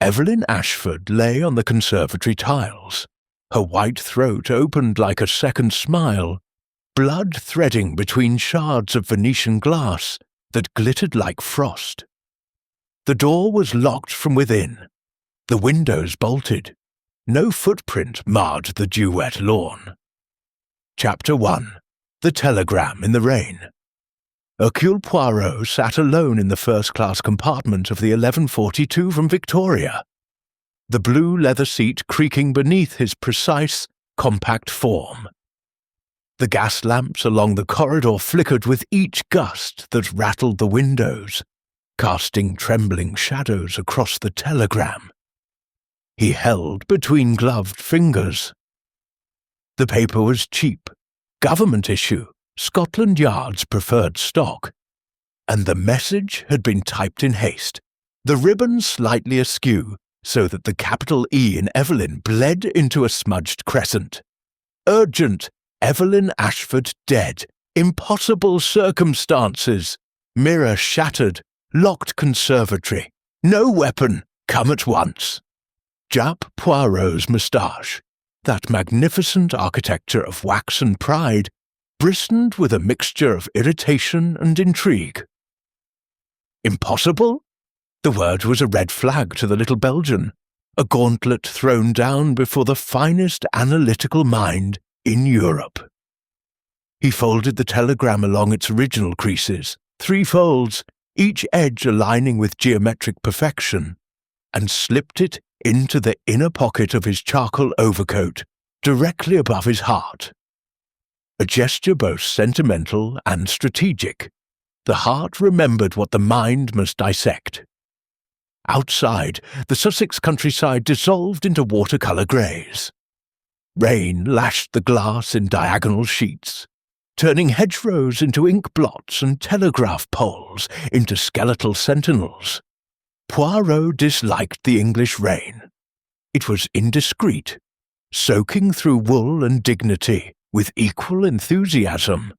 Evelyn Ashford lay on the conservatory tiles, her white throat opened like a second smile, blood threading between shards of Venetian glass that glittered like frost. The door was locked from within, the windows bolted. No footprint marred the dew-wet lawn. Chapter 1. The Telegram in the Rain. Hercule Poirot sat alone in the first-class compartment of the 1142 from Victoria, the blue leather seat creaking beneath his precise, compact form. The gas lamps along the corridor flickered with each gust that rattled the windows, casting trembling shadows across the telegram. He held between gloved fingers. The paper was cheap, government issue, Scotland Yard's preferred stock, and the message had been typed in haste, the ribbon slightly askew so that the capital E in Evelyn bled into a smudged crescent. Urgent, Evelyn Ashford dead, impossible circumstances, mirror shattered, locked conservatory, no weapon, come at once. Japp Poirot's moustache, that magnificent architecture of wax and pride, bristled with a mixture of irritation and intrigue. Impossible? The word was a red flag to the little Belgian, a gauntlet thrown down before the finest analytical mind in Europe. He folded the telegram along its original creases, 3 folds, each edge aligning with geometric perfection, and slipped it into the inner pocket of his charcoal overcoat, directly above his heart. A gesture both sentimental and strategic. The heart remembered what the mind must dissect. Outside, the Sussex countryside dissolved into watercolour greys. Rain lashed the glass in diagonal sheets, turning hedgerows into ink blots and telegraph poles into skeletal sentinels. Poirot disliked the English rain. It was indiscreet, soaking through wool and dignity with equal enthusiasm.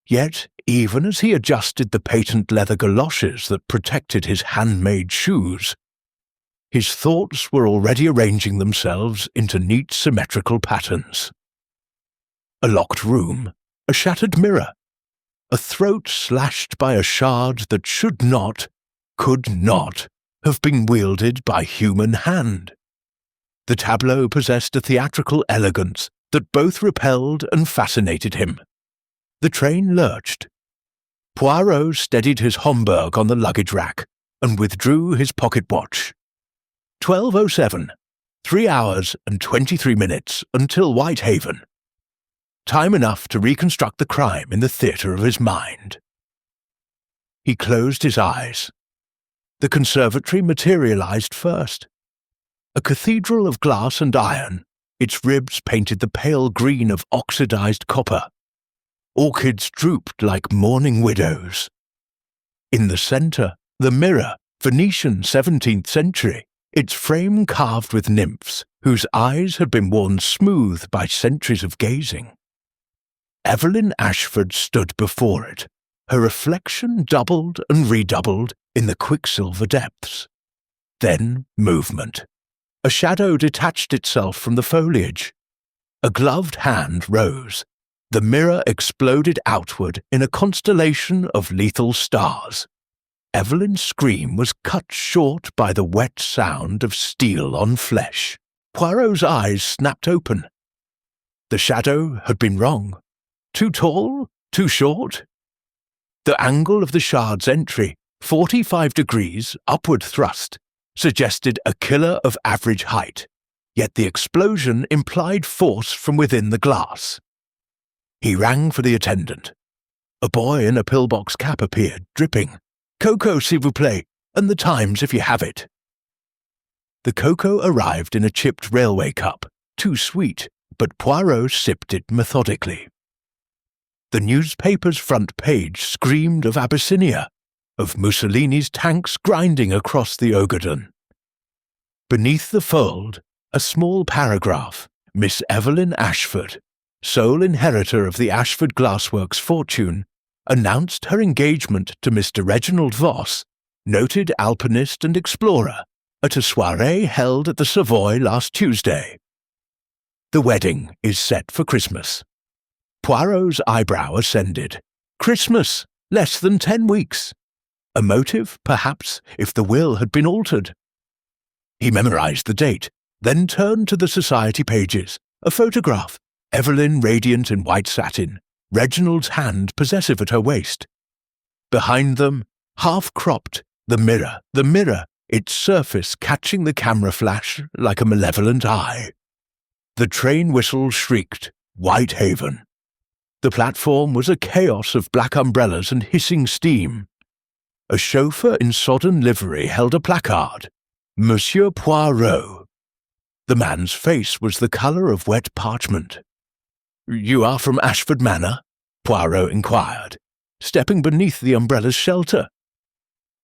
Yet, even as he adjusted the patent leather galoshes that protected his handmade shoes, his thoughts were already arranging themselves into neat symmetrical patterns. A locked room, a shattered mirror, a throat slashed by a shard that should not, could not, have been wielded by human hand. The tableau possessed a theatrical elegance that both repelled and fascinated him. The train lurched. Poirot steadied his Homburg on the luggage rack and withdrew his pocket watch. 12:07, 3 hours and 23 minutes until Whitehaven. Time enough to reconstruct the crime in the theatre of his mind. He closed his eyes. The conservatory materialized first. A cathedral of glass and iron, its ribs painted the pale green of oxidized copper. Orchids drooped like mourning widows. In the centre, the mirror, Venetian 17th century, its frame carved with nymphs whose eyes had been worn smooth by centuries of gazing. Evelyn Ashford stood before it, her reflection doubled and redoubled in the quicksilver depths. Then movement. A shadow detached itself from the foliage. A gloved hand rose. The mirror exploded outward in a constellation of lethal stars. Evelyn's scream was cut short by the wet sound of steel on flesh. Poirot's eyes snapped open. The shadow had been wrong. Too tall? Too short? The angle of the shard's entry, 45 degrees upward thrust, suggested a killer of average height, yet the explosion implied force from within the glass. He rang for the attendant. A boy in a pillbox cap appeared, dripping. "Cocoa, s'il vous plaît, and the Times if you have it." The cocoa arrived in a chipped railway cup, too sweet, but Poirot sipped it methodically. The newspaper's front page screamed of Abyssinia, of Mussolini's tanks grinding across the Whodunit. Beneath the fold, a small paragraph, Miss Evelyn Ashford, sole inheritor of the Ashford Glassworks fortune, announced her engagement to Mr. Reginald Voss, noted alpinist and explorer, at a soirée held at the Savoy last Tuesday. The wedding is set for Christmas. Poirot's eyebrow ascended. Christmas, less than 10 weeks. A motive, perhaps, if the will had been altered. He memorized the date, then turned to the society pages. A photograph, Evelyn radiant in white satin, Reginald's hand possessive at her waist. Behind them, half-cropped, the mirror, its surface catching the camera flash like a malevolent eye. The train whistle shrieked, Whitehaven. The platform was a chaos of black umbrellas and hissing steam. A chauffeur in sodden livery held a placard, Monsieur Poirot. The man's face was the colour of wet parchment. "You are from Ashford Manor?" Poirot inquired, stepping beneath the umbrella's shelter.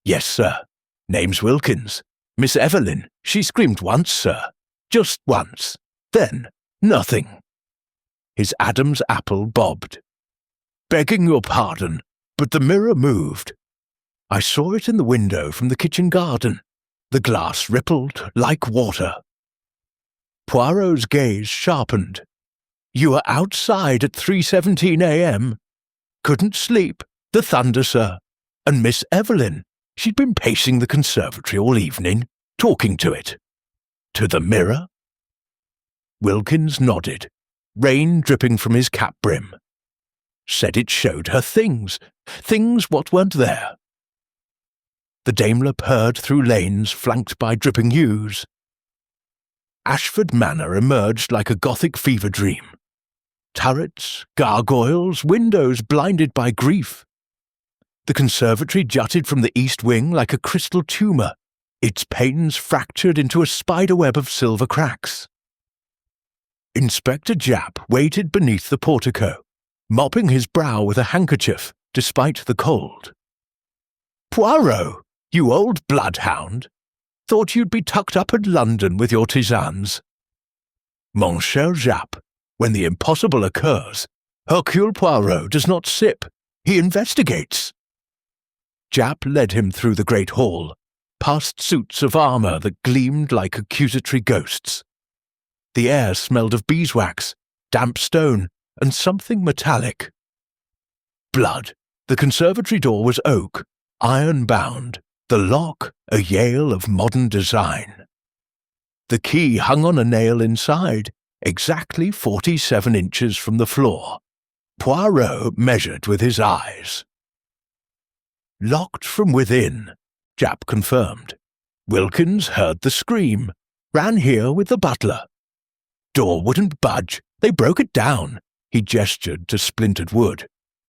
"Yes, sir. Name's Wilkins. Miss Evelyn, she screamed once, sir. Just once. Then, nothing." His Adam's apple bobbed. "Begging your pardon, but the mirror moved. I saw it in the window from the kitchen garden. The glass rippled like water." Poirot's gaze sharpened. "You were outside at 3:17 a.m. Couldn't sleep. The thunder, sir. And Miss Evelyn, she'd been pacing the conservatory all evening, talking to it." "To the mirror?" Wilkins nodded, rain dripping from his cap brim. "Said it showed her things what weren't there." The Daimler purred through lanes flanked by dripping yews. Ashford Manor emerged like a Gothic fever dream. Turrets, gargoyles, windows blinded by grief. The conservatory jutted from the east wing like a crystal tumour, its panes fractured into a spiderweb of silver cracks. Inspector Japp waited beneath the portico, mopping his brow with a handkerchief, despite the cold. "Poirot, you old bloodhound! Thought you'd be tucked up in London with your tisanes." "Mon cher Japp, when the impossible occurs, Hercule Poirot does not sip, he investigates." Japp led him through the great hall, past suits of armour that gleamed like accusatory ghosts. The air smelled of beeswax, damp stone, and something metallic. Blood. The conservatory door was oak, iron-bound, the lock a Yale of modern design. The key hung on a nail inside, exactly 47 inches from the floor. Poirot measured with his eyes. "Locked from within," Japp confirmed. "Wilkins heard the scream, ran here with the butler. Door wouldn't budge, they broke it down," he gestured to splintered wood.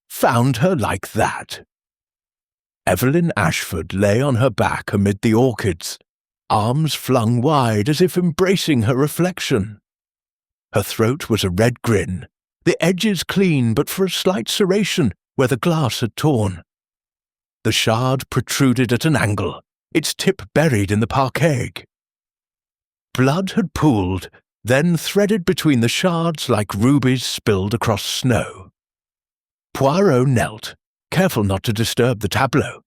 "Found her like that." Evelyn Ashford lay on her back amid the orchids, arms flung wide as if embracing her reflection. Her throat was a red grin, the edges clean but for a slight serration where the glass had torn. The shard protruded at an angle, its tip buried in the parquet. Blood had pooled, then threaded between the shards like rubies spilled across snow. Poirot knelt, careful not to disturb the tableau.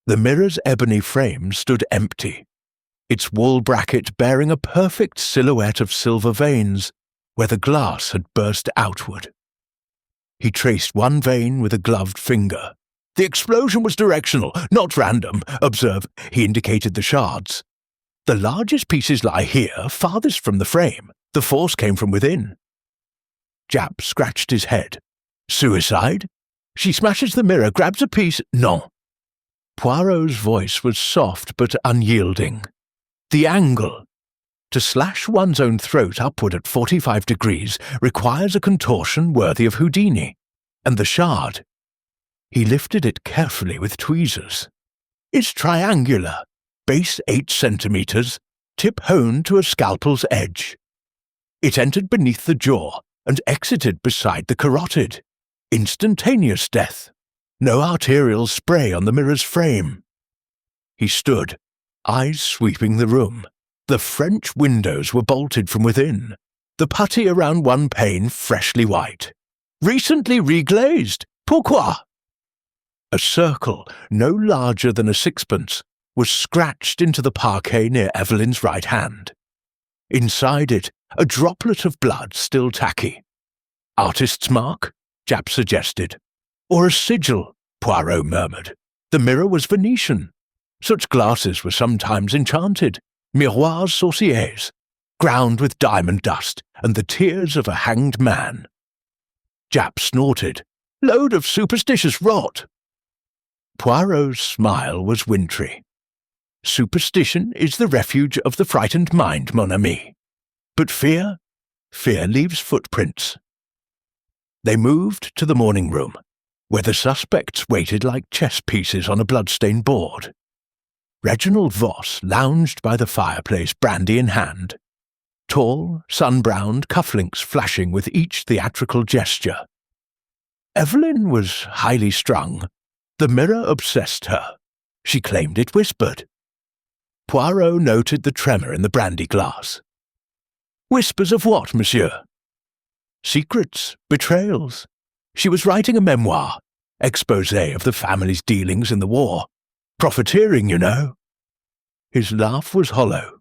The mirror's ebony frame stood empty, its wall bracket bearing a perfect silhouette of silver veins where the glass had burst outward. He traced one vein with a gloved finger. "The explosion was directional, not random. Observe," he indicated the shards. "The largest pieces lie here, farthest from the frame. The force came from within." Japp scratched his head. "Suicide? She smashes the mirror, grabs a piece— Non." Poirot's voice was soft but unyielding. "The angle. To slash one's own throat upward at 45 degrees requires a contortion worthy of Whodunit. And the shard—" He lifted it carefully with tweezers. "It's triangular, base 8 centimetres, tip honed to a scalpel's edge. It entered beneath the jaw and exited beside the carotid. Instantaneous death. No arterial spray on the mirror's frame." He stood, eyes sweeping the room. The French windows were bolted from within, the putty around one pane freshly white. "Recently reglazed. Pourquoi?" A circle, no larger than a sixpence, was scratched into the parquet near Evelyn's right hand. Inside it, a droplet of blood still tacky. Artist's mark? Japp suggested. Or a sigil, Poirot murmured. The mirror was Venetian. Such glasses were sometimes enchanted, miroirs sorciers, ground with diamond dust and the tears of a hanged man. Japp snorted. Load of superstitious rot. Poirot's smile was wintry. Superstition is the refuge of the frightened mind, mon ami. But fear leaves footprints. They moved to the morning room, where the suspects waited like chess pieces on a blood-stained board. Reginald Voss lounged by the fireplace, brandy in hand. Tall, sun-browned, cufflinks flashing with each theatrical gesture. Evelyn was highly strung. The mirror obsessed her. She claimed it whispered. Poirot noted the tremor in the brandy glass. Whispers of what, monsieur? Secrets, betrayals. She was writing a memoir, exposé of the family's dealings in the war. Profiteering, you know. His laugh was hollow.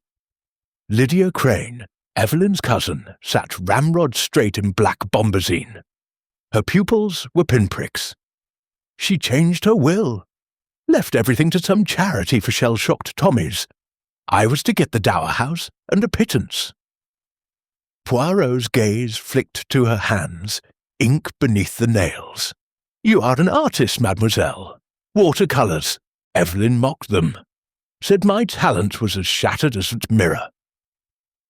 Lydia Crane, Evelyn's cousin, sat ramrod straight in black bombazine. Her pupils were pinpricks. She changed her will. Left everything to some charity for shell-shocked Tommies. I was to get the dower house and a pittance. Poirot's gaze flicked to her hands, ink beneath the nails. You are an artist, mademoiselle. Watercolours. Evelyn mocked them. Said my talent was as shattered as its mirror.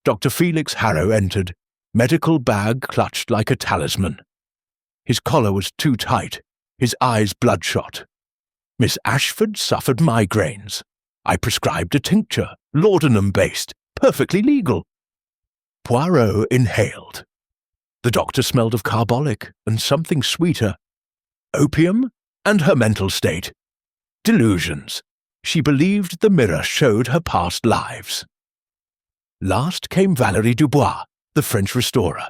Dr. Felix Harrow entered, medical bag clutched like a talisman. His collar was too tight, his eyes bloodshot. Miss Ashford suffered migraines. I prescribed a tincture, laudanum-based, perfectly legal. Poirot inhaled. The doctor smelled of carbolic and something sweeter. Opium and her mental state. Delusions. She believed the mirror showed her past lives. Last came Valérie Dubois, the French restorer,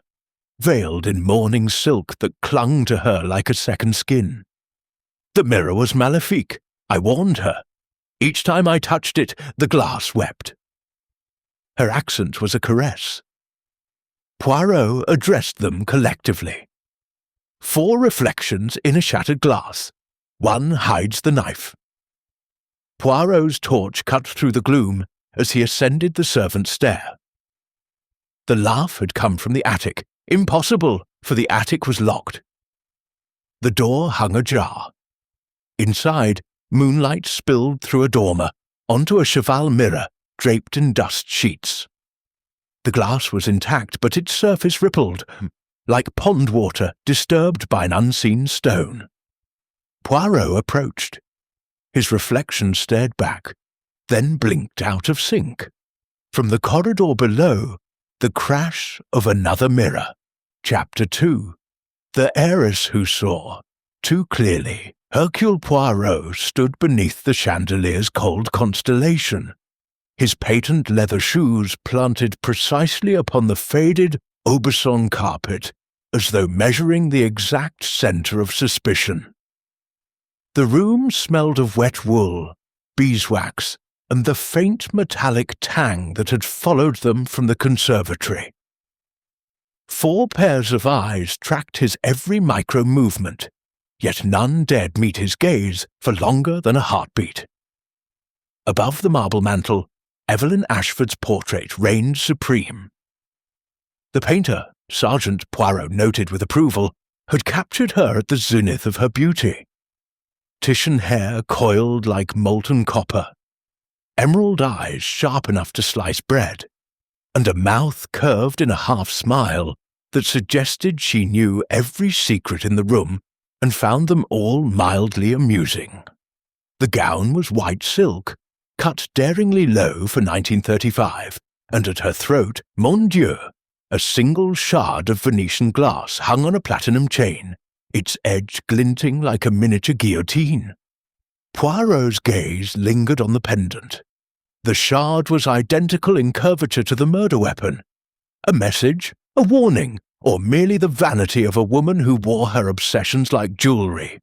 veiled in mourning silk that clung to her like a second skin. The mirror was maléfique, I warned her. Each time I touched it, the glass wept. Her accent was a caress. Poirot addressed them collectively. 4 reflections in a shattered glass. One hides the knife. Poirot's torch cut through the gloom as he ascended the servant's stair. The laugh had come from the attic. Impossible, for the attic was locked. The door hung ajar. Inside, moonlight spilled through a dormer onto a cheval mirror draped in dust sheets. The glass was intact, but its surface rippled, like pond water disturbed by an unseen stone. Poirot approached. His reflection stared back, then blinked out of sync. From the corridor below, the crash of another mirror. Chapter 2. The heiress who saw. Too clearly, Hercule Poirot stood beneath the chandelier's cold constellation, his patent leather shoes planted precisely upon the faded Aubusson carpet, as though measuring the exact centre of suspicion. The room smelled of wet wool, beeswax, and the faint metallic tang that had followed them from the conservatory. 4 pairs of eyes tracked his every micro-movement, yet none dared meet his gaze for longer than a heartbeat. Above the marble mantel, Evelyn Ashford's portrait reigned supreme. The painter, Sergeant Poirot noted with approval, had captured her at the zenith of her beauty. Titian hair coiled like molten copper, emerald eyes sharp enough to slice bread, and a mouth curved in a half-smile that suggested she knew every secret in the room and found them all mildly amusing. The gown was white silk, cut daringly low for 1935, and at her throat, mon Dieu, a single shard of Venetian glass hung on a platinum chain, its edge glinting like a miniature guillotine. Poirot's gaze lingered on the pendant. The shard was identical in curvature to the murder weapon. A message, a warning, or merely the vanity of a woman who wore her obsessions like jewellery.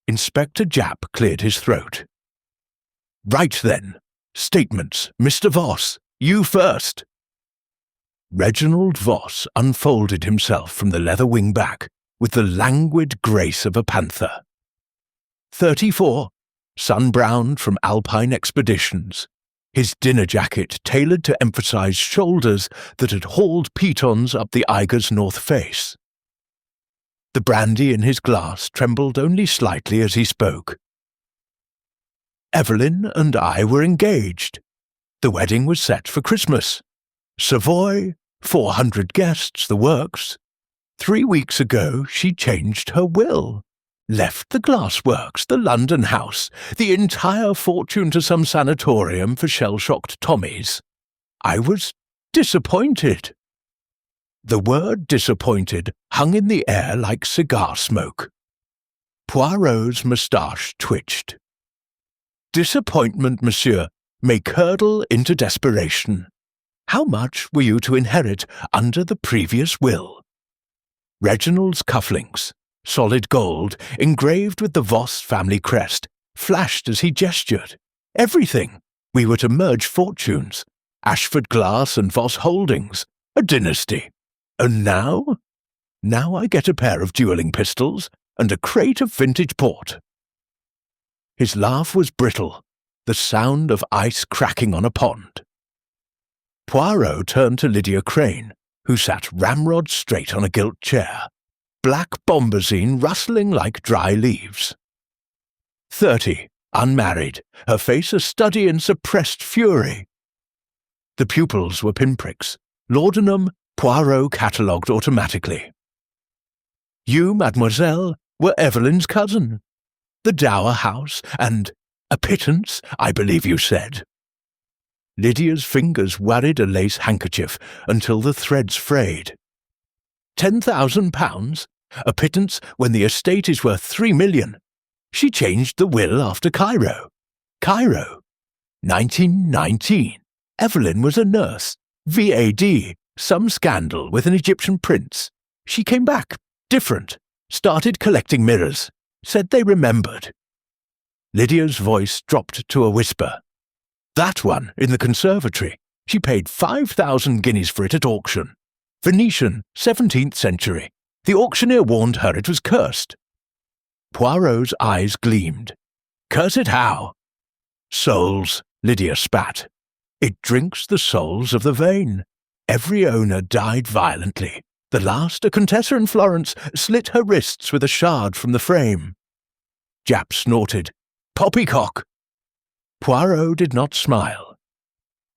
Inspector Japp cleared his throat. Right then. Statements, Mr. Voss, you first. Reginald Voss unfolded himself from the leather wing-back with the languid grace of a panther. 34, sun-browned from Alpine expeditions, his dinner jacket tailored to emphasize shoulders that had hauled pitons up the Eiger's north face. The brandy in his glass trembled only slightly as he spoke. Evelyn and I were engaged. The wedding was set for Christmas. Savoy, 400 guests, the works. 3 weeks ago she changed her will. Left the glassworks, the London house, the entire fortune to some sanatorium for shell-shocked Tommies. I was disappointed. The word disappointed hung in the air like cigar smoke. Poirot's moustache twitched. Disappointment, monsieur, may curdle into desperation. How much were you to inherit under the previous will? Reginald's cufflinks, solid gold, engraved with the Voss family crest, flashed as he gestured. Everything. We were to merge fortunes. Ashford Glass and Voss Holdings. A dynasty. And now? Now I get a pair of dueling pistols and a crate of vintage port. His laugh was brittle, the sound of ice cracking on a pond. Poirot turned to Lydia Crane, who sat ramrod straight on a gilt chair, black bombazine rustling like dry leaves. 30, unmarried, her face a study in suppressed fury. The pupils were pinpricks, laudanum, Poirot catalogued automatically. You, mademoiselle, were Evelyn's cousin. The dower house and a pittance, I believe you said. Lydia's fingers worried a lace handkerchief until the threads frayed. £10,000? A pittance when the estate is worth 3 million. She changed the will after Cairo. Cairo. 1919. Evelyn was a nurse. VAD. Some scandal with an Egyptian prince. She came back. Different. Started collecting mirrors. Said they remembered. Lydia's voice dropped to a whisper. That one, in the conservatory. She paid 5,000 guineas for it at auction. Venetian, 17th century. The auctioneer warned her it was cursed. Poirot's eyes gleamed. Curse it how? Souls, Lydia spat. It drinks the souls of the vain. Every owner died violently. The last, a contessa in Florence, slit her wrists with a shard from the frame. Japp snorted. Poppycock! Poirot did not smile.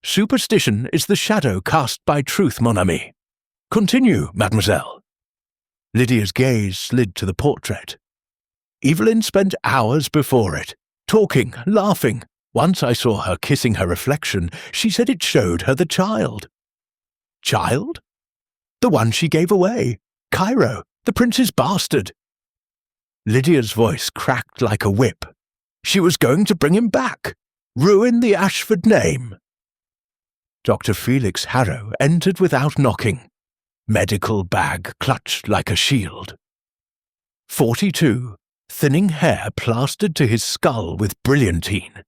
Superstition is the shadow cast by truth, mon ami. Continue, mademoiselle. Lydia's gaze slid to the portrait. Evelyn spent hours before it, talking, laughing. Once I saw her kissing her reflection, she said it showed her the child. Child? The one she gave away. Cairo, the prince's bastard. Lydia's voice cracked like a whip. She was going to bring him back. Ruin the Ashford name. Dr. Felix Harrow entered without knocking. Medical bag clutched like a shield. 42, thinning hair plastered to his skull with brilliantine.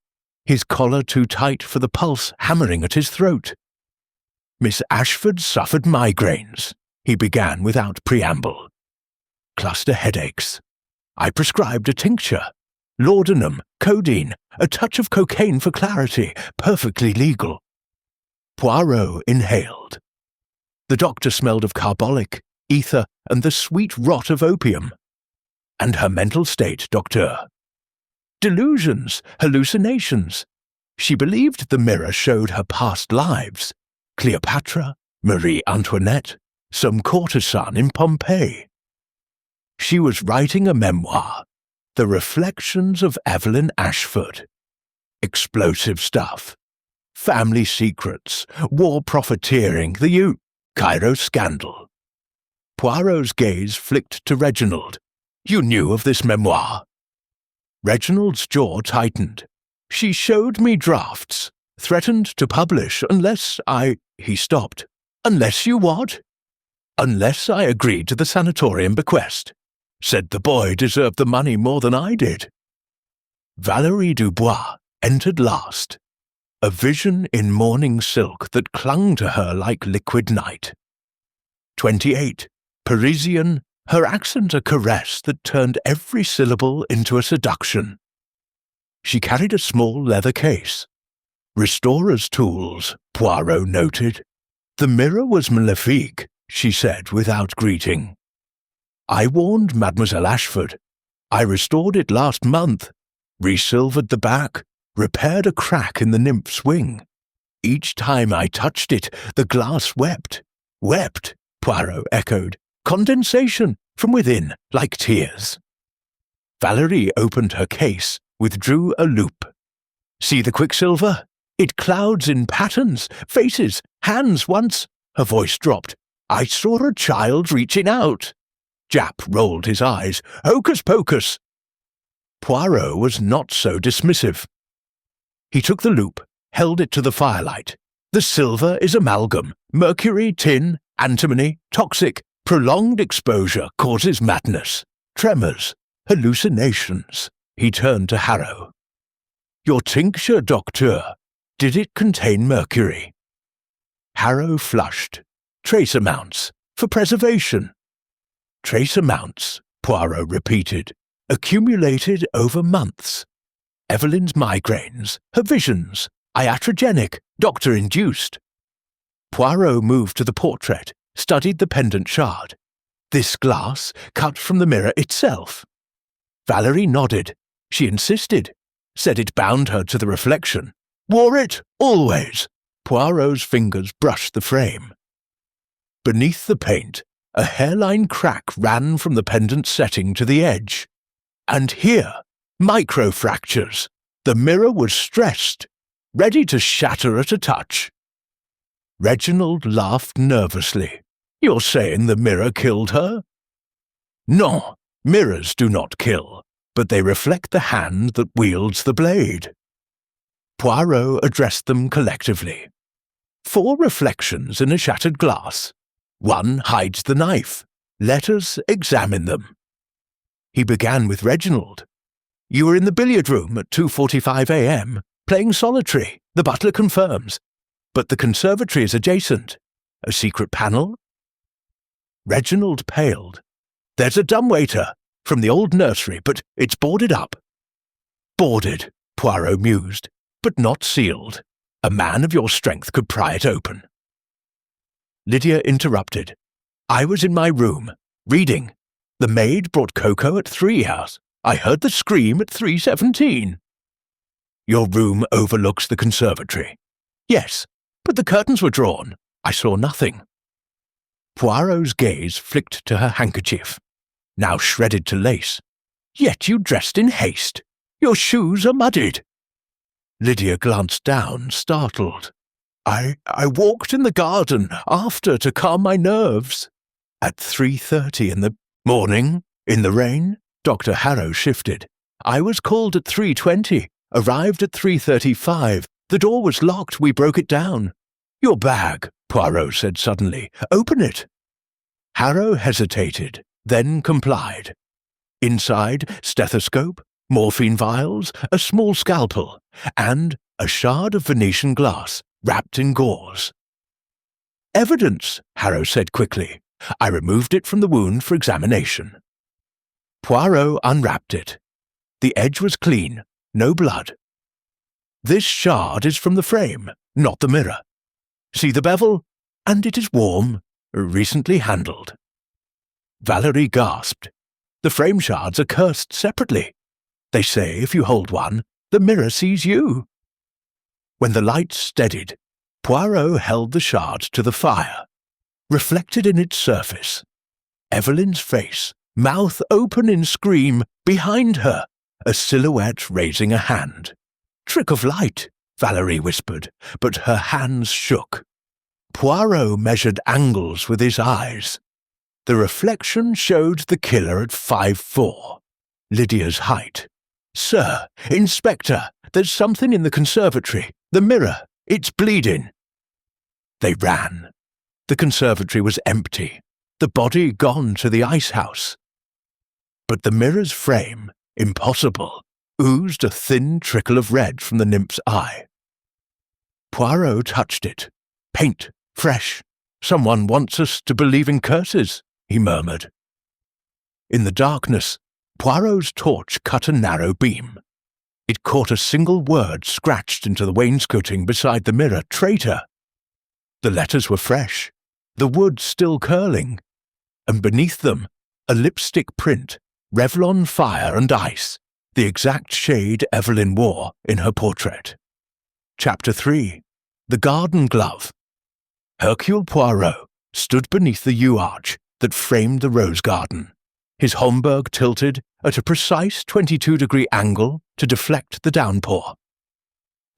His collar too tight for the pulse hammering at his throat. Miss Ashford suffered migraines, he began without preamble. Cluster headaches. I prescribed a tincture. Laudanum, codeine, a touch of cocaine for clarity, perfectly legal. Poirot inhaled. The doctor smelled of carbolic, ether, and the sweet rot of opium. And her mental state, docteur. Delusions, hallucinations. She believed the mirror showed her past lives. Cleopatra, Marie Antoinette, some courtesan in Pompeii. She was writing a memoir, The Reflections of Evelyn Ashford. Explosive stuff. Family secrets, war profiteering, the Cairo scandal. Poirot's gaze flicked to Reginald. You knew of this memoir. Reginald's jaw tightened. She showed me drafts. Threatened to publish unless He stopped. Unless you what? Unless I agreed to the sanatorium bequest. Said the boy deserved the money more than I did. Valérie Dubois, entered last, a vision in morning silk that clung to her like liquid night. 28, Parisian, her accent a caress that turned every syllable into a seduction. She carried a small leather case. Restorer's tools, Poirot noted. The mirror was maléfique, she said without greeting. I warned Mademoiselle Ashford. I restored it last month, resilvered the back, repaired a crack in the nymph's wing. Each time I touched it, the glass wept. Wept, Poirot echoed. Condensation from within, like tears. Valerie opened her case, withdrew a loupe. See the quicksilver? It clouds in patterns, faces, hands once. Her voice dropped. I saw a child reaching out. Japp rolled his eyes. Hocus pocus! Poirot was not so dismissive. He took the loupe, held it to the firelight. The silver is amalgam, mercury, tin, antimony, toxic. Prolonged exposure causes madness, tremors, hallucinations. He turned to Harrow. Your tincture, docteur, did it contain mercury? Harrow flushed. Trace amounts, for preservation. Trace amounts, Poirot repeated, accumulated over months. Evelyn's migraines, her visions, iatrogenic, doctor-induced. Poirot moved to the portrait, studied the pendant shard. This glass cut from the mirror itself. Valerie nodded. She insisted, said it bound her to the reflection. Wore it, always. Poirot's fingers brushed the frame. Beneath the paint, a hairline crack ran from the pendant setting to the edge. And here, microfractures. The mirror was stressed, ready to shatter at a touch. Reginald laughed nervously. You're saying the mirror killed her? No, mirrors do not kill, but they reflect the hand that wields the blade. Poirot addressed them collectively. 4 reflections in a shattered glass. 1 hides the knife. Let us examine them. He began with Reginald. You were in the billiard room at 2:45 a.m., playing solitary, the butler confirms. But the conservatory is adjacent. A secret panel? Reginald paled. There's a dumbwaiter, from the old nursery, but it's boarded up. Boarded, Poirot mused, but not sealed. A man of your strength could pry it open. Lydia interrupted. I was in my room, reading. The maid brought cocoa at 3 hours. I heard the scream at 3:17. Your room overlooks the conservatory. Yes, but the curtains were drawn. I saw nothing. Poirot's gaze flicked to her handkerchief, now shredded to lace. Yet you dressed in haste. Your shoes are muddied. Lydia glanced down, startled. I walked in the garden after to calm my nerves. At 3:30 in the morning, in the rain, Dr. Harrow shifted. I was called at 3:20, arrived at 3:35. The door was locked, we broke it down. Your bag, Poirot said suddenly. Open it. Harrow hesitated, then complied. Inside, stethoscope, morphine vials, a small scalpel, and a shard of Venetian glass, wrapped in gauze. Evidence, Harrow said quickly. I removed it from the wound for examination. Poirot unwrapped it. The edge was clean, no blood. This shard is from the frame, not the mirror. See the bevel? And it is warm, recently handled. Valerie gasped. The frame shards are cursed separately. They say if you hold one, the mirror sees you. When the light steadied, Poirot held the shard to the fire. Reflected in its surface, Evelyn's face, mouth open in scream, behind her, a silhouette raising a hand. Trick of light, Valerie whispered, but her hands shook. Poirot measured angles with his eyes. The reflection showed the killer at 5'4", Lydia's height. Sir, Inspector, there's something in the conservatory. The mirror, it's bleeding. They ran. The conservatory was empty, the body gone to the ice house. But the mirror's frame, impossible. oozed a thin trickle of red from the nymph's eye. Poirot touched it. "Paint, fresh. Someone wants us to believe in curses," he murmured. In the darkness, Poirot's torch cut a narrow beam. It caught a single word scratched into the wainscoting beside the mirror: "Traitor." The letters were fresh, the wood still curling, and beneath them a lipstick print, Revlon fire and ice, the exact shade Evelyn wore in her portrait. Chapter 3. The Garden Glove. Hercule Poirot stood beneath the yew arch that framed the rose garden, his Homburg tilted at a precise 22-degree angle to deflect the downpour.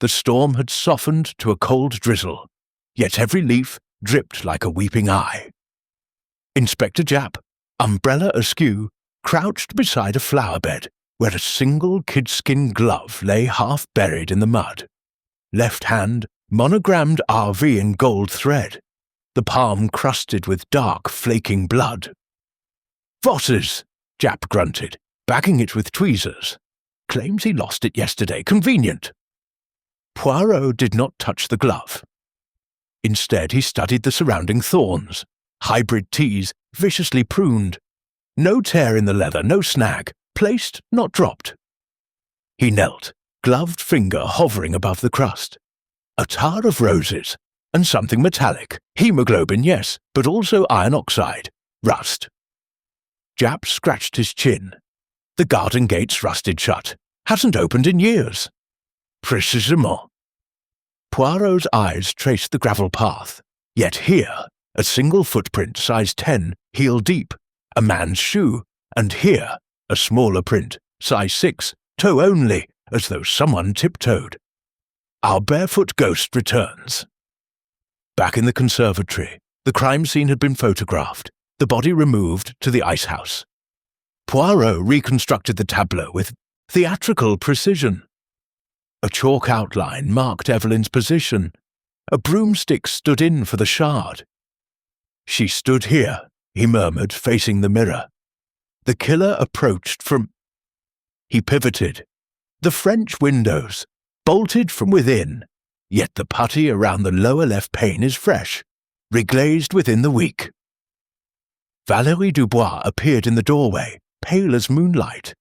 The storm had softened to a cold drizzle, yet every leaf dripped like a weeping eye. Inspector Japp, umbrella askew, crouched beside a flower bed where a single kidskin glove lay half buried in the mud. Left hand monogrammed RV in gold thread, the palm crusted with dark, flaking blood. "Vosses," Japp grunted, bagging it with tweezers. "Claims he lost it yesterday. Convenient." Poirot did not touch the glove. Instead, he studied the surrounding thorns, hybrid teas viciously pruned. No tear in the leather, no snag, placed, not dropped. He knelt, gloved finger hovering above the crust. A tar of roses, and something metallic. Hemoglobin, yes, but also iron oxide. Rust. Japp scratched his chin. The garden gate's rusted shut. Hasn't opened in years. Précisément. Poirot's eyes traced the gravel path. Yet here, a single footprint, size 10, heel deep, a man's shoe, and here, a smaller print, size 6, toe only, as though someone tiptoed. Our barefoot ghost returns. Back in the conservatory, the crime scene had been photographed, the body removed to the ice house. Poirot reconstructed the tableau with theatrical precision. A chalk outline marked Evelyn's position. A broomstick stood in for the shard. "She stood here," he murmured, facing the mirror. The killer approached from... He pivoted. The French windows, bolted from within, yet the putty around the lower left pane is fresh, reglazed within the week. Valérie Dubois appeared in the doorway, pale as moonlight.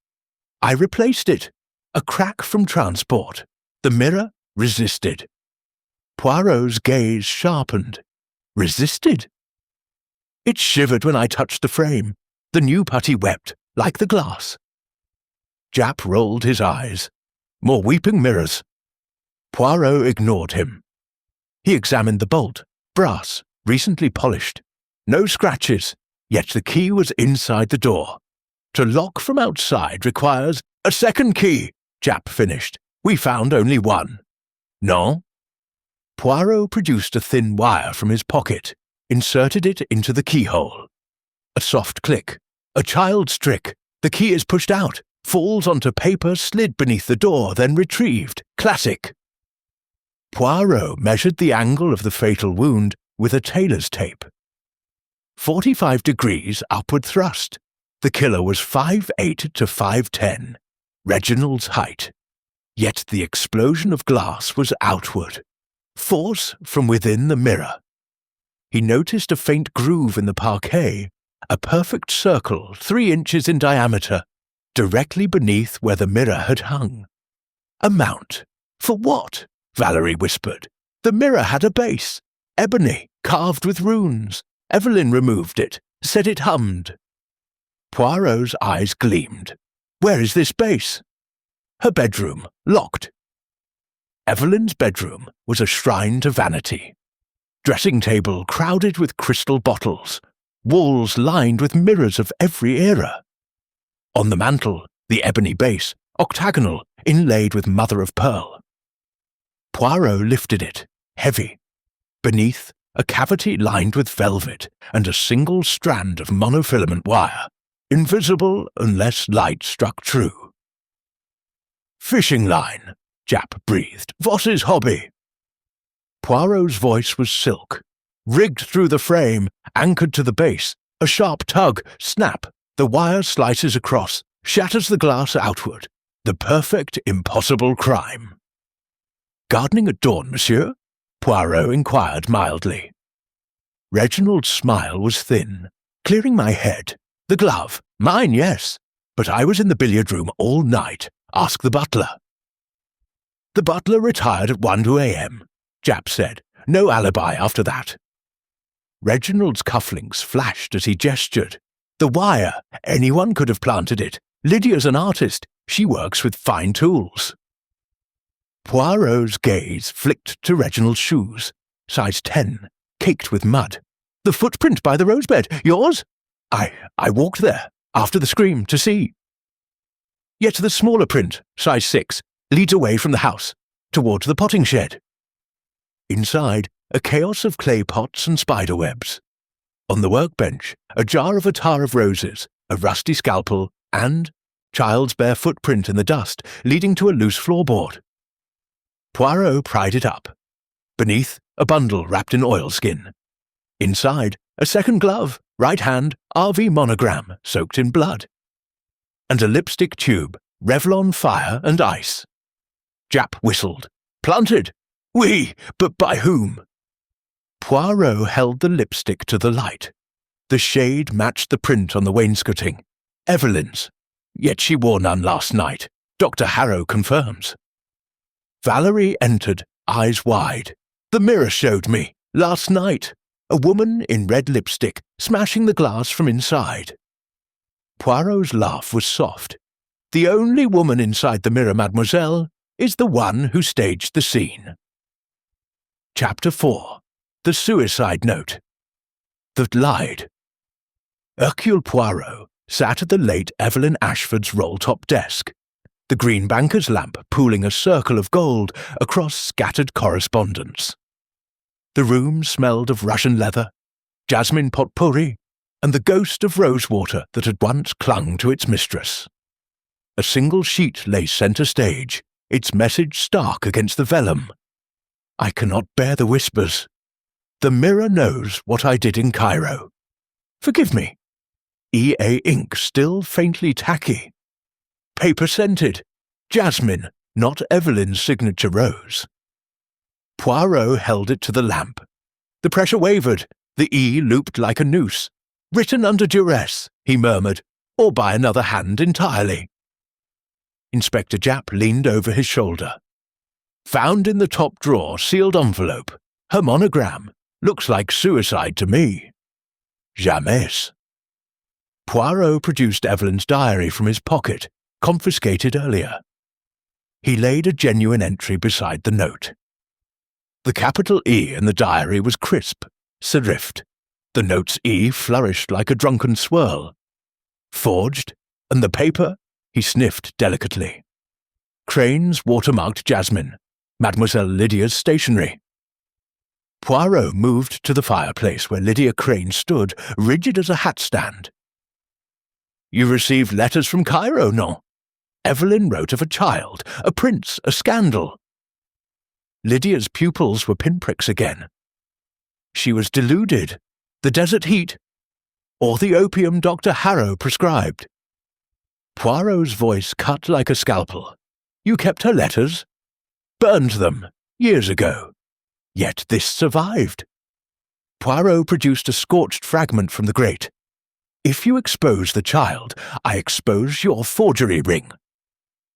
I replaced it. A crack from transport. The mirror resisted. Poirot's gaze sharpened. Resisted? It shivered when I touched the frame. The new putty wept, like the glass. Japp rolled his eyes. More weeping mirrors. Poirot ignored him. He examined the bolt, brass, recently polished. No scratches, yet the key was inside the door. To lock from outside requires a second key, Japp finished. We found only one. Non? Poirot produced a thin wire from his pocket, inserted it into the keyhole. A soft click. A child's trick. The key is pushed out, falls onto paper slid beneath the door, then retrieved. Classic. Poirot measured the angle of the fatal wound with a tailor's tape. 45 degrees upward thrust. The killer was 5'8" to 5'10", Reginald's height. Yet the explosion of glass was outward. Force from within the mirror. He noticed a faint groove in the parquet, a perfect circle 3 inches in diameter, directly beneath where the mirror had hung. A mount. For what? Valérie whispered. The mirror had a base. Ebony, carved with runes. Evelyn removed it, said it hummed. Poirot's eyes gleamed. Where is this base? Her bedroom, locked. Evelyn's bedroom was a shrine to vanity. Dressing table crowded with crystal bottles, walls lined with mirrors of every era. On the mantel, the ebony base, octagonal, inlaid with mother of pearl. Poirot lifted it, heavy. Beneath, a cavity lined with velvet and a single strand of monofilament wire, invisible unless light struck true. Fishing line, Japp breathed. Voss's hobby. Poirot's voice was silk, rigged through the frame, anchored to the base. A sharp tug, snap. The wire slices across, shatters the glass outward. The perfect impossible crime. Gardening at dawn, monsieur? Poirot inquired mildly. Reginald's smile was thin, clearing my head. The glove. Mine, yes. But I was in the billiard room all night. Ask the butler. The butler retired at 1 a.m., Japp said. No alibi after that. Reginald's cufflinks flashed as he gestured. The wire. Anyone could have planted it. Lydia's an artist. She works with fine tools. Poirot's gaze flicked to Reginald's shoes, size 10, caked with mud. The footprint by the rosebed. Yours? I walked there, after the scream, to see. Yet the smaller print, size 6, leads away from the house, towards the potting shed. Inside, a chaos of clay pots and spiderwebs. On the workbench, a jar of attar of roses, a rusty scalpel, and child's bare footprint in the dust, leading to a loose floorboard. Poirot pried it up. Beneath, a bundle wrapped in oilskin. Inside, a second glove, right hand, RV monogram, soaked in blood. And a lipstick tube, Revlon fire and ice. Japp whistled. Planted? Oui, but by whom? Poirot held the lipstick to the light. The shade matched the print on the wainscoting. Evelyn's. Yet she wore none last night. Dr. Harrow confirms. Valerie entered, eyes wide. The mirror showed me, last night, a woman in red lipstick smashing the glass from inside. Poirot's laugh was soft. The only woman inside the mirror, mademoiselle, is the one who staged the scene. Chapter 4. The Suicide Note. That lied. Hercule Poirot sat at the late Evelyn Ashford's roll-top desk, the green banker's lamp pooling a circle of gold across scattered correspondence. The room smelled of Russian leather, jasmine potpourri, and the ghost of rosewater that had once clung to its mistress. A single sheet lay centre stage, its message stark against the vellum. I cannot bear the whispers. The mirror knows what I did in Cairo. Forgive me. EA ink still faintly tacky. Paper scented. Jasmine, not Evelyn's signature rose. Poirot held it to the lamp. The pressure wavered. The E looped like a noose. Written under duress, he murmured, or by another hand entirely. Inspector Japp leaned over his shoulder. Found in the top drawer, sealed envelope. Her monogram. Looks like suicide to me. Jamais. Poirot produced Evelyn's diary from his pocket, confiscated earlier. He laid a genuine entry beside the note. The capital E in the diary was crisp, serifed. The note's E flourished like a drunken swirl. Forged, and the paper, he sniffed delicately. Crane's watermarked jasmine, Mademoiselle Lydia's stationery. Poirot moved to the fireplace where Lydia Crane stood, rigid as a hat stand. You received letters from Cairo, no? Evelyn wrote of a child, a prince, a scandal. Lydia's pupils were pinpricks again. She was deluded. The desert heat, or the opium Dr. Harrow prescribed. Poirot's voice cut like a scalpel. You kept her letters? Burned them, years ago. Yet this survived. Poirot produced a scorched fragment from the grate. If you expose the child, I expose your forgery ring.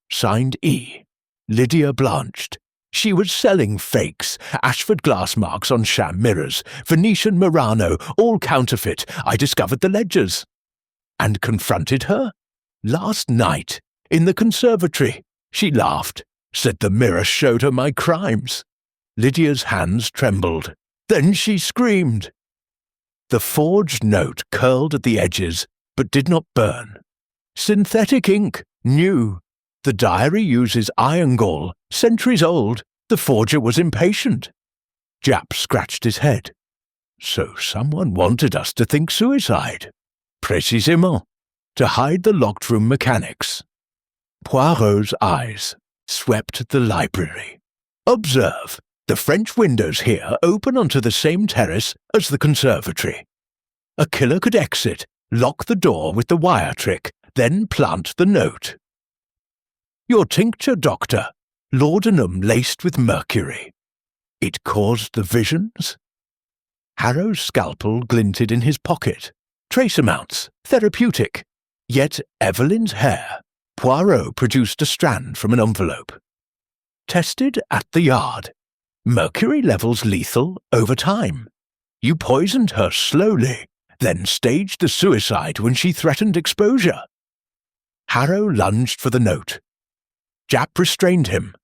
Signed E. Lydia blanched. She was selling fakes, Ashford glass marks on sham mirrors, Venetian Murano, all counterfeit. I discovered the ledgers. And confronted her? Last night, in the conservatory. She laughed, said the mirror showed her my crimes. Lydia's hands trembled. Then she screamed. The forged note curled at the edges, but did not burn. Synthetic ink, new. The diary uses iron gall, centuries old. The forger was impatient. Japp scratched his head. So someone wanted us to think suicide. Précisément. To hide the locked room mechanics. Poirot's eyes swept the library. Observe, the French windows here open onto the same terrace as the conservatory. A killer could exit, lock the door with the wire trick, then plant the note. Your tincture, Doctor. Laudanum laced with mercury. It caused the visions? Harrow's scalpel glinted in his pocket. Trace amounts, therapeutic. Yet Evelyn's hair. Poirot produced a strand from an envelope. Tested at the yard. Mercury levels lethal over time. You poisoned her slowly, then staged the suicide when she threatened exposure. Harrow lunged for the note. Japp restrained him.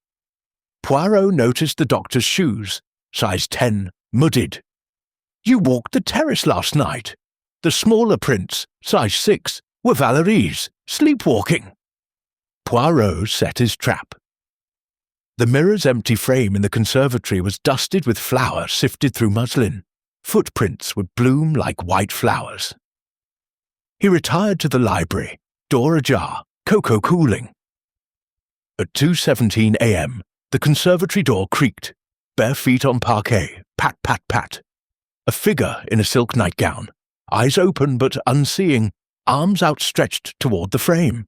Poirot noticed the doctor's shoes, size 10, muddied. You walked the terrace last night. The smaller prints, size 6, were Valerie's, sleepwalking. Poirot set his trap. The mirror's empty frame in the conservatory was dusted with flour sifted through muslin. Footprints would bloom like white flowers. He retired to the library, door ajar, cocoa cooling. At 2:17 a.m., the conservatory door creaked, bare feet on parquet, pat, pat, pat. A figure in a silk nightgown, eyes open but unseeing, arms outstretched toward the frame.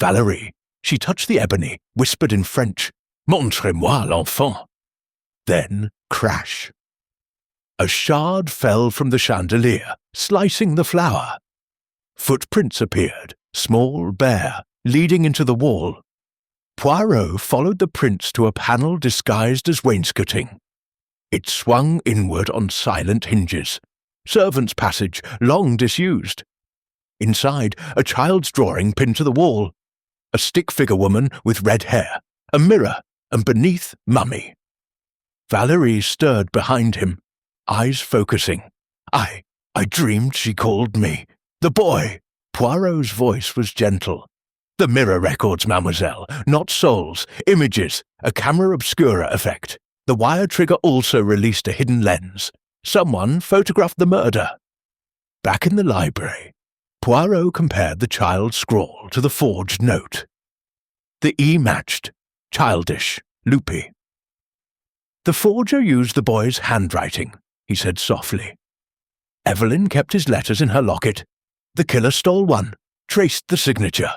Valerie. She touched the ebony, whispered in French, Montrez-moi l'enfant. Then crash. A shard fell from the chandelier, slicing the flower. Footprints appeared, small, bare, leading into the wall. Poirot followed the prints to a panel disguised as wainscoting. It swung inward on silent hinges. Servants' passage, long disused. Inside, a child's drawing pinned to the wall. A stick-figure woman with red hair, a mirror, and beneath, mummy. Valerie stirred behind him, eyes focusing. I dreamed she called me. The boy. Poirot's voice was gentle. The mirror records, mademoiselle, not souls, images, a camera obscura effect. The wire trigger also released a hidden lens. Someone photographed the murder. Back in the library, Poirot compared the child's scrawl to the forged note. The E matched, childish, loopy. The forger used the boy's handwriting, he said softly. Evelyn kept his letters in her locket. The killer stole one, traced the signature.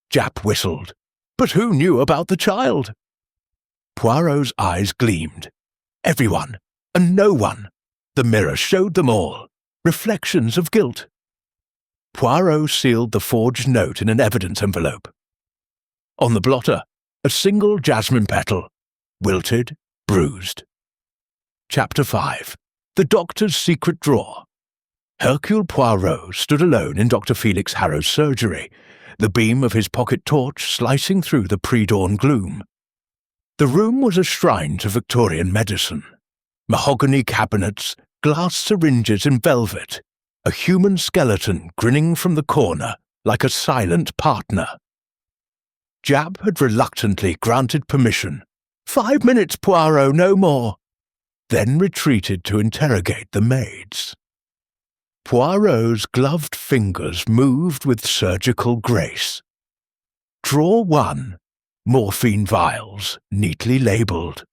Japp whistled. But who knew about the child? Poirot's eyes gleamed. Everyone, and no one. The mirror showed them all. Reflections of guilt. Poirot sealed the forged note in an evidence envelope. On the blotter, a single jasmine petal, wilted, bruised. Chapter 5. The Doctor's Secret Drawer. Hercule Poirot stood alone in Dr. Felix Harrow's surgery, the beam of his pocket torch slicing through the pre-dawn gloom. The room was a shrine to Victorian medicine. Mahogany cabinets, glass syringes in velvet, a human skeleton grinning from the corner like a silent partner. Japp had reluctantly granted permission. 5 minutes, Poirot, no more. Then retreated to interrogate the maids. Poirot's gloved fingers moved with surgical grace. Drawer 1, morphine vials, neatly labelled.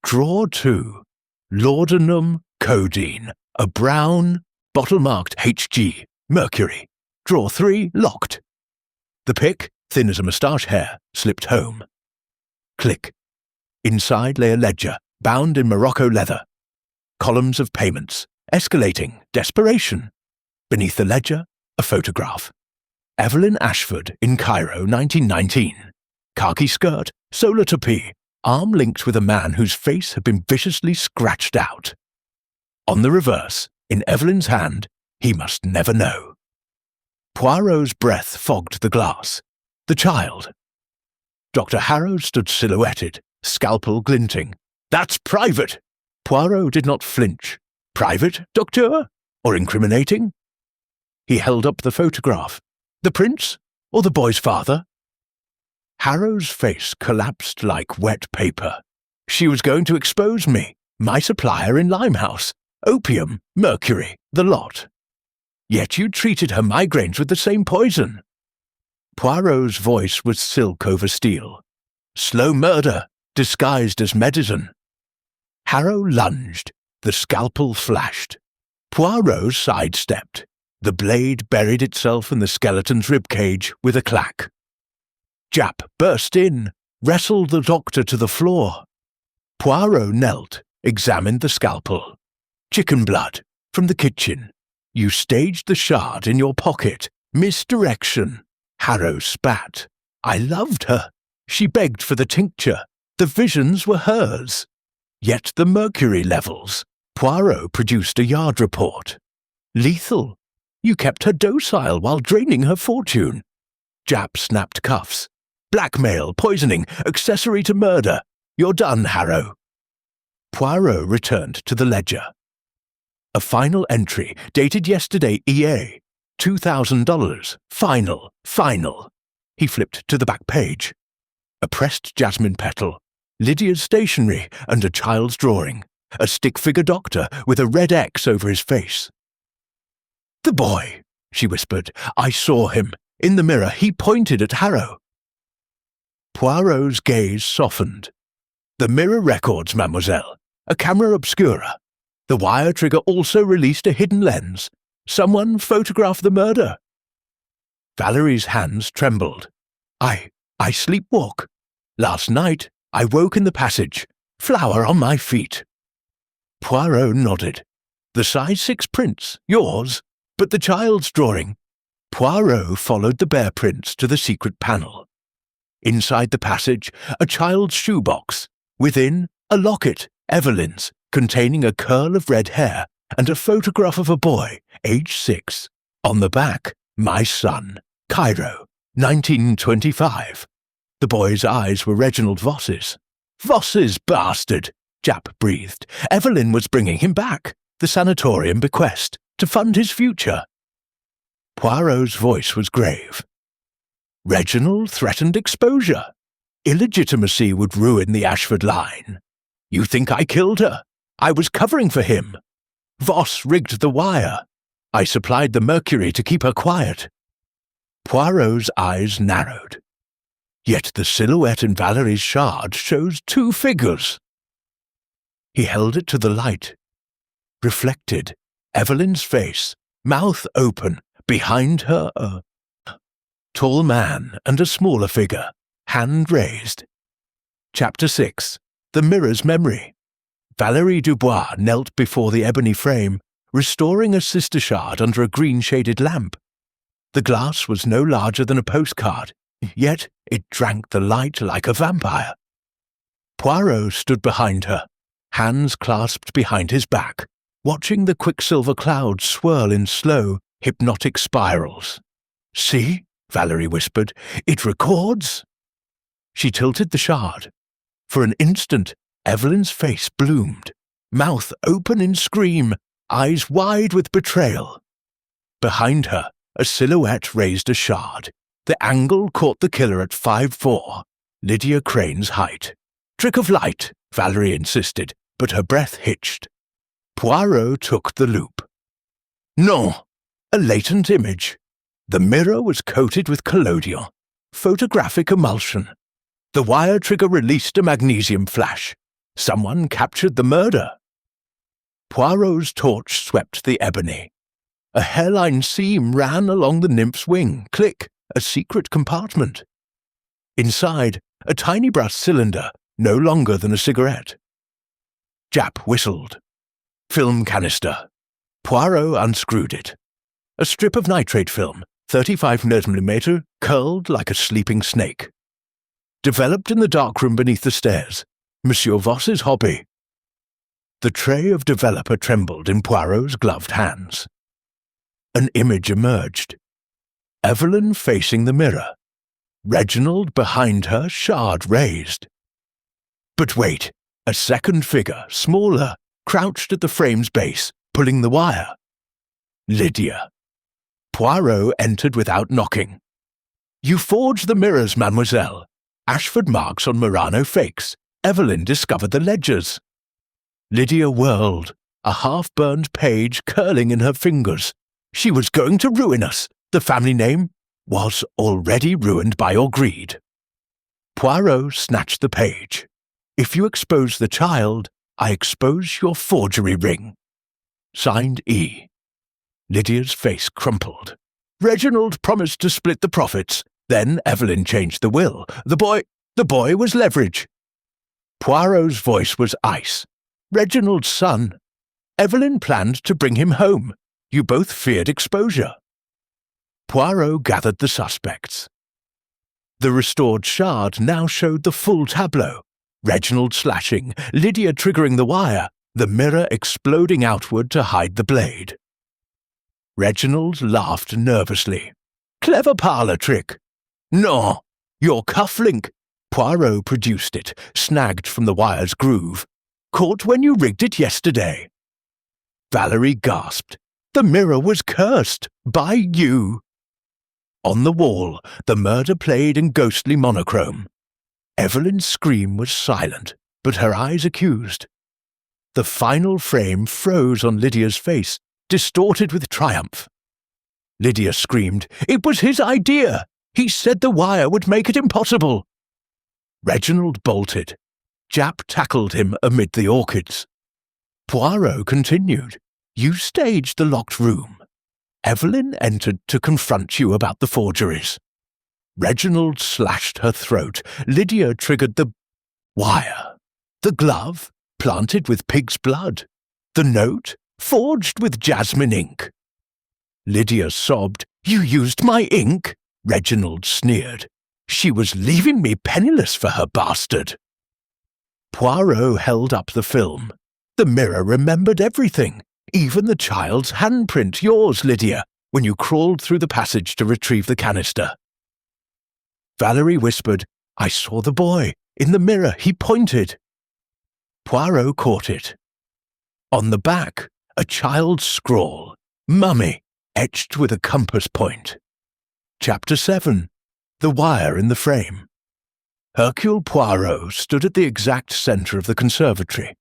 Drawer 2, laudanum, codeine, a brown, bottle marked HG, mercury. Drawer 3, locked. The pick, thin as a moustache hair, slipped home. Click. Inside lay a ledger, bound in Morocco leather. Columns of payments, escalating, desperation. Beneath the ledger, a photograph. Evelyn Ashford in Cairo, 1919. Khaki skirt, solar toupee, arm linked with a man whose face had been viciously scratched out. On the reverse, in Evelyn's hand, he must never know. Poirot's breath fogged the glass. The child. Dr. Harrow stood silhouetted, scalpel glinting. That's private! Poirot did not flinch. Private, docteur? Or incriminating? He held up the photograph. The prince? Or the boy's father? Harrow's face collapsed like wet paper. She was going to expose me, my supplier in Limehouse. Opium, mercury, the lot. Yet you treated her migraines with the same poison. Poirot's voice was silk over steel. Slow murder, disguised as medicine. Harrow lunged. The scalpel flashed. Poirot sidestepped. The blade buried itself in the skeleton's ribcage with a clack. Japp burst in, wrestled the doctor to the floor. Poirot knelt, examined the scalpel. Chicken blood, from the kitchen. You staged the shard in your pocket. Misdirection. Harrow spat. I loved her. She begged for the tincture. The visions were hers. Yet the mercury levels. Poirot produced a yard report. Lethal. You kept her docile while draining her fortune. Japp snapped cuffs. Blackmail, poisoning, accessory to murder. You're done, Harrow. Poirot returned to the ledger. A final entry, dated yesterday EA. $2,000. Final. He flipped to the back page. A pressed jasmine petal. Lydia's stationery and a child's drawing. A stick-figure doctor with a red X over his face. The boy, she whispered. I saw him. In the mirror, he pointed at Harrow. Poirot's gaze softened. The mirror records, mademoiselle. A camera obscura. The wire trigger also released a hidden lens. Someone photographed the murder. Valerie's hands trembled. I sleepwalk. Last night, I woke in the passage. Flower on my feet. Poirot nodded. The size 6 prints, yours, but the child's drawing. Poirot followed the bear prints to the secret panel. Inside the passage, a child's shoebox. Within, a locket, Evelyn's, containing a curl of red hair and a photograph of a boy, age 6. On the back, my son, Cairo, 1925. The boy's eyes were Reginald Voss's. Voss's bastard, Japp breathed. Evelyn was bringing him back, the sanatorium bequest, to fund his future. Poirot's voice was grave. Reginald threatened exposure. Illegitimacy would ruin the Ashford line. You think I killed her? I was covering for him. Voss rigged the wire. I supplied the mercury to keep her quiet. Poirot's eyes narrowed. Yet the silhouette in Valerie's shard shows 2 figures. He held it to the light. Reflected, Evelyn's face, mouth open, behind her a tall man and a smaller figure, hand raised. Chapter 6. The Mirror's Memory. Valerie Dubois knelt before the ebony frame, restoring a sister shard under a green-shaded lamp. The glass was no larger than a postcard, yet it drank the light like a vampire. Poirot stood behind her, hands clasped behind his back, watching the quicksilver clouds swirl in slow, hypnotic spirals. See? Valerie whispered. It records. She tilted the shard. For an instant, Evelyn's face bloomed, mouth open in scream, eyes wide with betrayal. Behind her, a silhouette raised a shard. The angle caught the killer at 5'4", Lydia Crane's height. Trick of light, Valerie insisted, but her breath hitched. Poirot took the loop. No, a latent image. The mirror was coated with collodion, photographic emulsion. The wire trigger released a magnesium flash. Someone captured the murder. Poirot's torch swept the ebony. A hairline seam ran along the nymph's wing. Click, a secret compartment. Inside, a tiny brass cylinder, no longer than a cigarette. Japp whistled. Film canister. Poirot unscrewed it. A strip of nitrate film, 35mm, curled like a sleeping snake. Developed in the darkroom beneath the stairs. Monsieur Voss's hobby. The tray of developer trembled in Poirot's gloved hands. An image emerged. Evelyn facing the mirror. Reginald behind her, shard raised. But wait, a second figure, smaller, crouched at the frame's base, pulling the wire. Lydia. Poirot entered without knocking. You forged the mirrors, mademoiselle. Ashford marks on Murano fakes. Evelyn discovered the ledgers. Lydia whirled, a half-burned page curling in her fingers. She was going to ruin us. The family name was already ruined by your greed. Poirot snatched the page. If you expose the child, I expose your forgery ring. Signed E. Lydia's face crumpled. Reginald promised to split the profits. Then Evelyn changed the will. The boy was leverage. Poirot's voice was ice. Reginald's son. Evelyn planned to bring him home. You both feared exposure. Poirot gathered the suspects. The restored shard now showed the full tableau. Reginald slashing, Lydia triggering the wire, the mirror exploding outward to hide the blade. Reginald laughed nervously. Clever parlour trick. No, your cufflink. Poirot produced it, snagged from the wire's groove. Caught when you rigged it yesterday. Valerie gasped. The mirror was cursed. By you. On the wall, the murder played in ghostly monochrome. Evelyn's scream was silent, but her eyes accused. The final frame froze on Lydia's face, distorted with triumph. Lydia screamed, It was his idea! He said the wire would make it impossible! Reginald bolted. Japp tackled him amid the orchids. Poirot continued, You staged the locked room. Evelyn entered to confront you about the forgeries. Reginald slashed her throat. Lydia triggered the wire. The glove, planted with pig's blood. The note, forged with jasmine ink. Lydia sobbed, You used my ink? Reginald sneered. She was leaving me penniless for her bastard. Poirot held up the film. The mirror remembered everything, even the child's handprint, yours, Lydia, when you crawled through the passage to retrieve the canister. Valerie whispered, I saw the boy. In the mirror, he pointed. Poirot caught it. On the back, a child's scrawl, Mummy, etched with a compass point. Chapter 7. The wire in the frame. Hercule Poirot stood at the exact centre of the conservatory,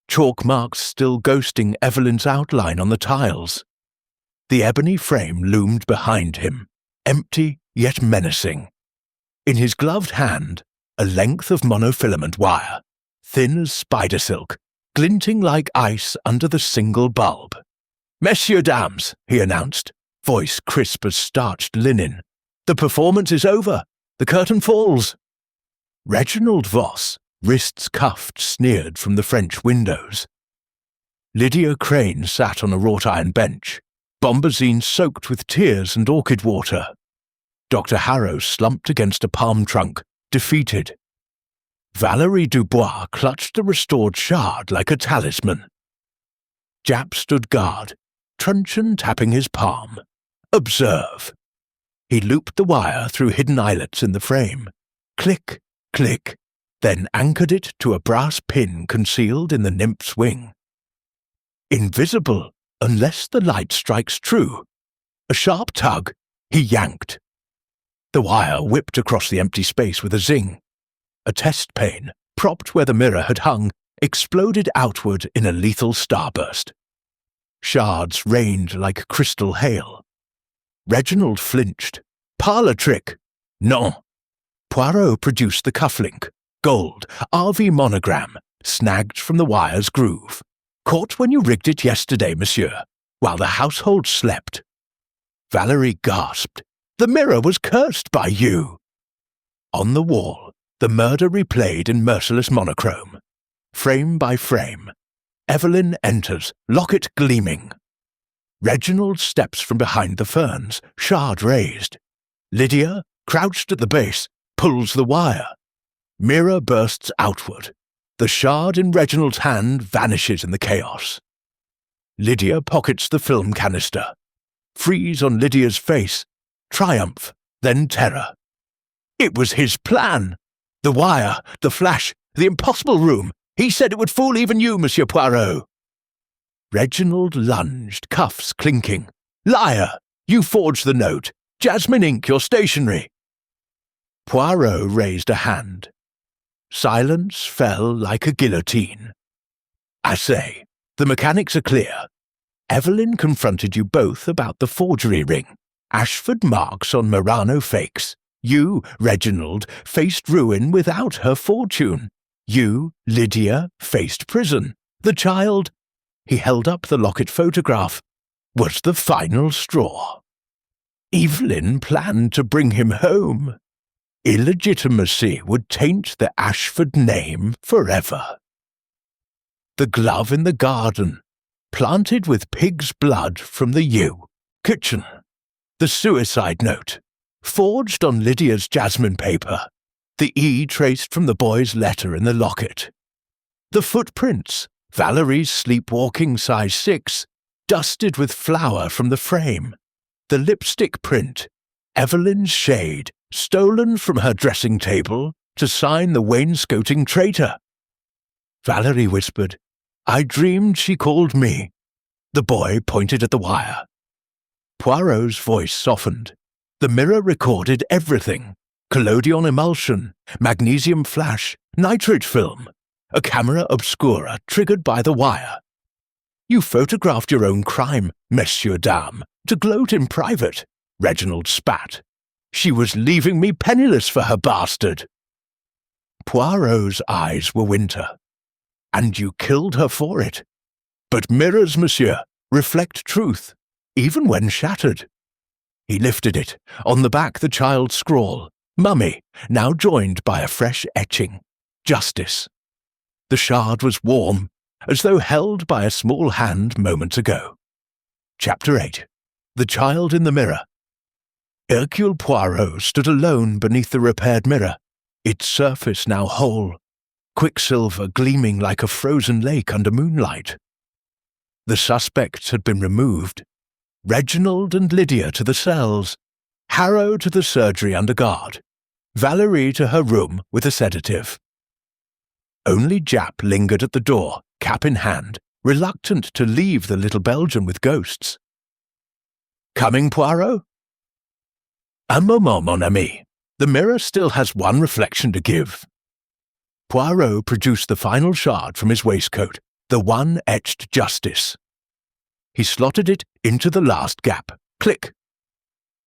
chalk marks still ghosting Evelyn's outline on the tiles. The ebony frame loomed behind him, empty yet menacing. In his gloved hand, a length of monofilament wire, thin as spider silk, glinting like ice under the single bulb. Messieurs, dames, he announced, voice crisp as starched linen. The performance is over. The curtain falls. Reginald Voss, wrists cuffed, sneered from the French windows. Lydia Crane sat on a wrought-iron bench, bombazine soaked with tears and orchid water. Dr. Harrow slumped against a palm trunk, defeated. Valerie Dubois clutched the restored shard like a talisman. Japp stood guard, truncheon tapping his palm. Observe. He looped the wire through hidden eyelets in the frame. Click, click, then anchored it to a brass pin concealed in the nymph's wing. Invisible, unless the light strikes true. A sharp tug, he yanked. The wire whipped across the empty space with a zing. A test pane, propped where the mirror had hung, exploded outward in a lethal starburst. Shards rained like crystal hail. Reginald flinched. Parlour trick! Non! Poirot produced the cufflink, gold, RV monogram, snagged from the wire's groove. Caught when you rigged it yesterday, monsieur, while the household slept. Valerie gasped. The mirror was cursed by you. On the wall, the murder replayed in merciless monochrome. Frame by frame. Evelyn enters, locket gleaming. Reginald steps from behind the ferns, shard raised. Lydia, crouched at the base, pulls the wire. Mirror bursts outward. The shard in Reginald's hand vanishes in the chaos. Lydia pockets the film canister. Freeze on Lydia's face. Triumph, then terror. It was his plan. The wire, the flash, the impossible room. He said it would fool even you, Monsieur Poirot. Reginald lunged, cuffs clinking. Liar! You forged the note. Jasmine ink, your stationery. Poirot raised a hand. Silence fell like a guillotine. Assez. The mechanics are clear. Evelyn confronted you both about the forgery ring. Ashford marks on Murano fakes. You, Reginald, faced ruin without her fortune. You, Lydia, faced prison. The child, he held up the locket photograph, was the final straw. Evelyn planned to bring him home. Illegitimacy would taint the Ashford name forever. The glove in the garden, planted with pig's blood from the kitchen. The suicide note, forged on Lydia's jasmine paper. The E traced from the boy's letter in the locket. The footprints, Valerie's sleepwalking size 6, dusted with flour from the frame. The lipstick print, Evelyn's shade, stolen from her dressing table to sign the wainscoting traitor. Valerie whispered, "I dreamed she called me." The boy pointed at the wire. Poirot's voice softened. The mirror recorded everything. Collodion emulsion, magnesium flash, nitrate film, a camera obscura triggered by the wire. "You photographed your own crime, Monsieur Dame, to gloat in private," Reginald spat. "She was leaving me penniless for her bastard." Poirot's eyes were winter. "And you killed her for it. But mirrors, monsieur, reflect truth, even when shattered." He lifted it. On the back the child's scrawl, "Mummy," now joined by a fresh etching, "Justice." The shard was warm, as though held by a small hand moments ago. Chapter 8. The Child in the Mirror. Hercule Poirot stood alone beneath the repaired mirror, its surface now whole, quicksilver gleaming like a frozen lake under moonlight. The suspects had been removed. Reginald and Lydia to the cells, Harrow to the surgery under guard, Valerie to her room with a sedative. Only Jap lingered at the door, cap in hand, reluctant to leave the little Belgian with ghosts. "Coming, Poirot?" "Un moment, mon ami. The mirror still has one reflection to give." Poirot produced the final shard from his waistcoat, the one etched justice. He slotted it into the last gap. Click!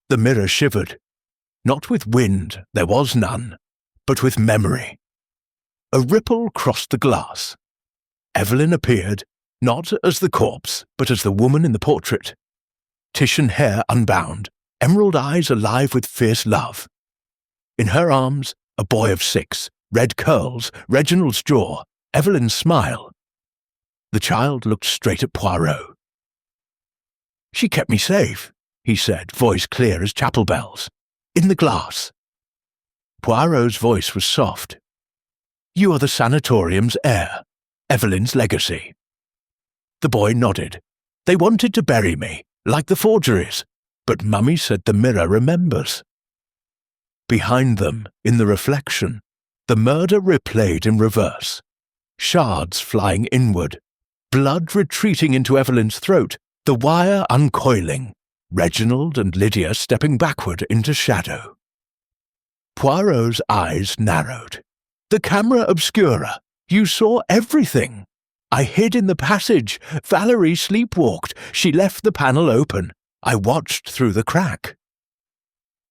The mirror shivered. Not with wind, there was none, but with memory. A ripple crossed the glass. Evelyn appeared, not as the corpse, but as the woman in the portrait. Titian hair unbound, emerald eyes alive with fierce love. In her arms, a boy of 6, red curls, Reginald's jaw, Evelyn's smile. The child looked straight at Poirot. "She kept me safe," he said, voice clear as chapel bells. "In the glass." Poirot's voice was soft. "You are the sanatorium's heir, Evelyn's legacy." The boy nodded. "They wanted to bury me, like the forgeries, but Mummy said the mirror remembers." Behind them, in the reflection, the murder replayed in reverse. Shards flying inward, blood retreating into Evelyn's throat, the wire uncoiling, Reginald and Lydia stepping backward into shadow. Poirot's eyes narrowed. "The camera obscura. You saw everything. I hid in the passage. Valerie sleepwalked. She left the panel open. I watched through the crack."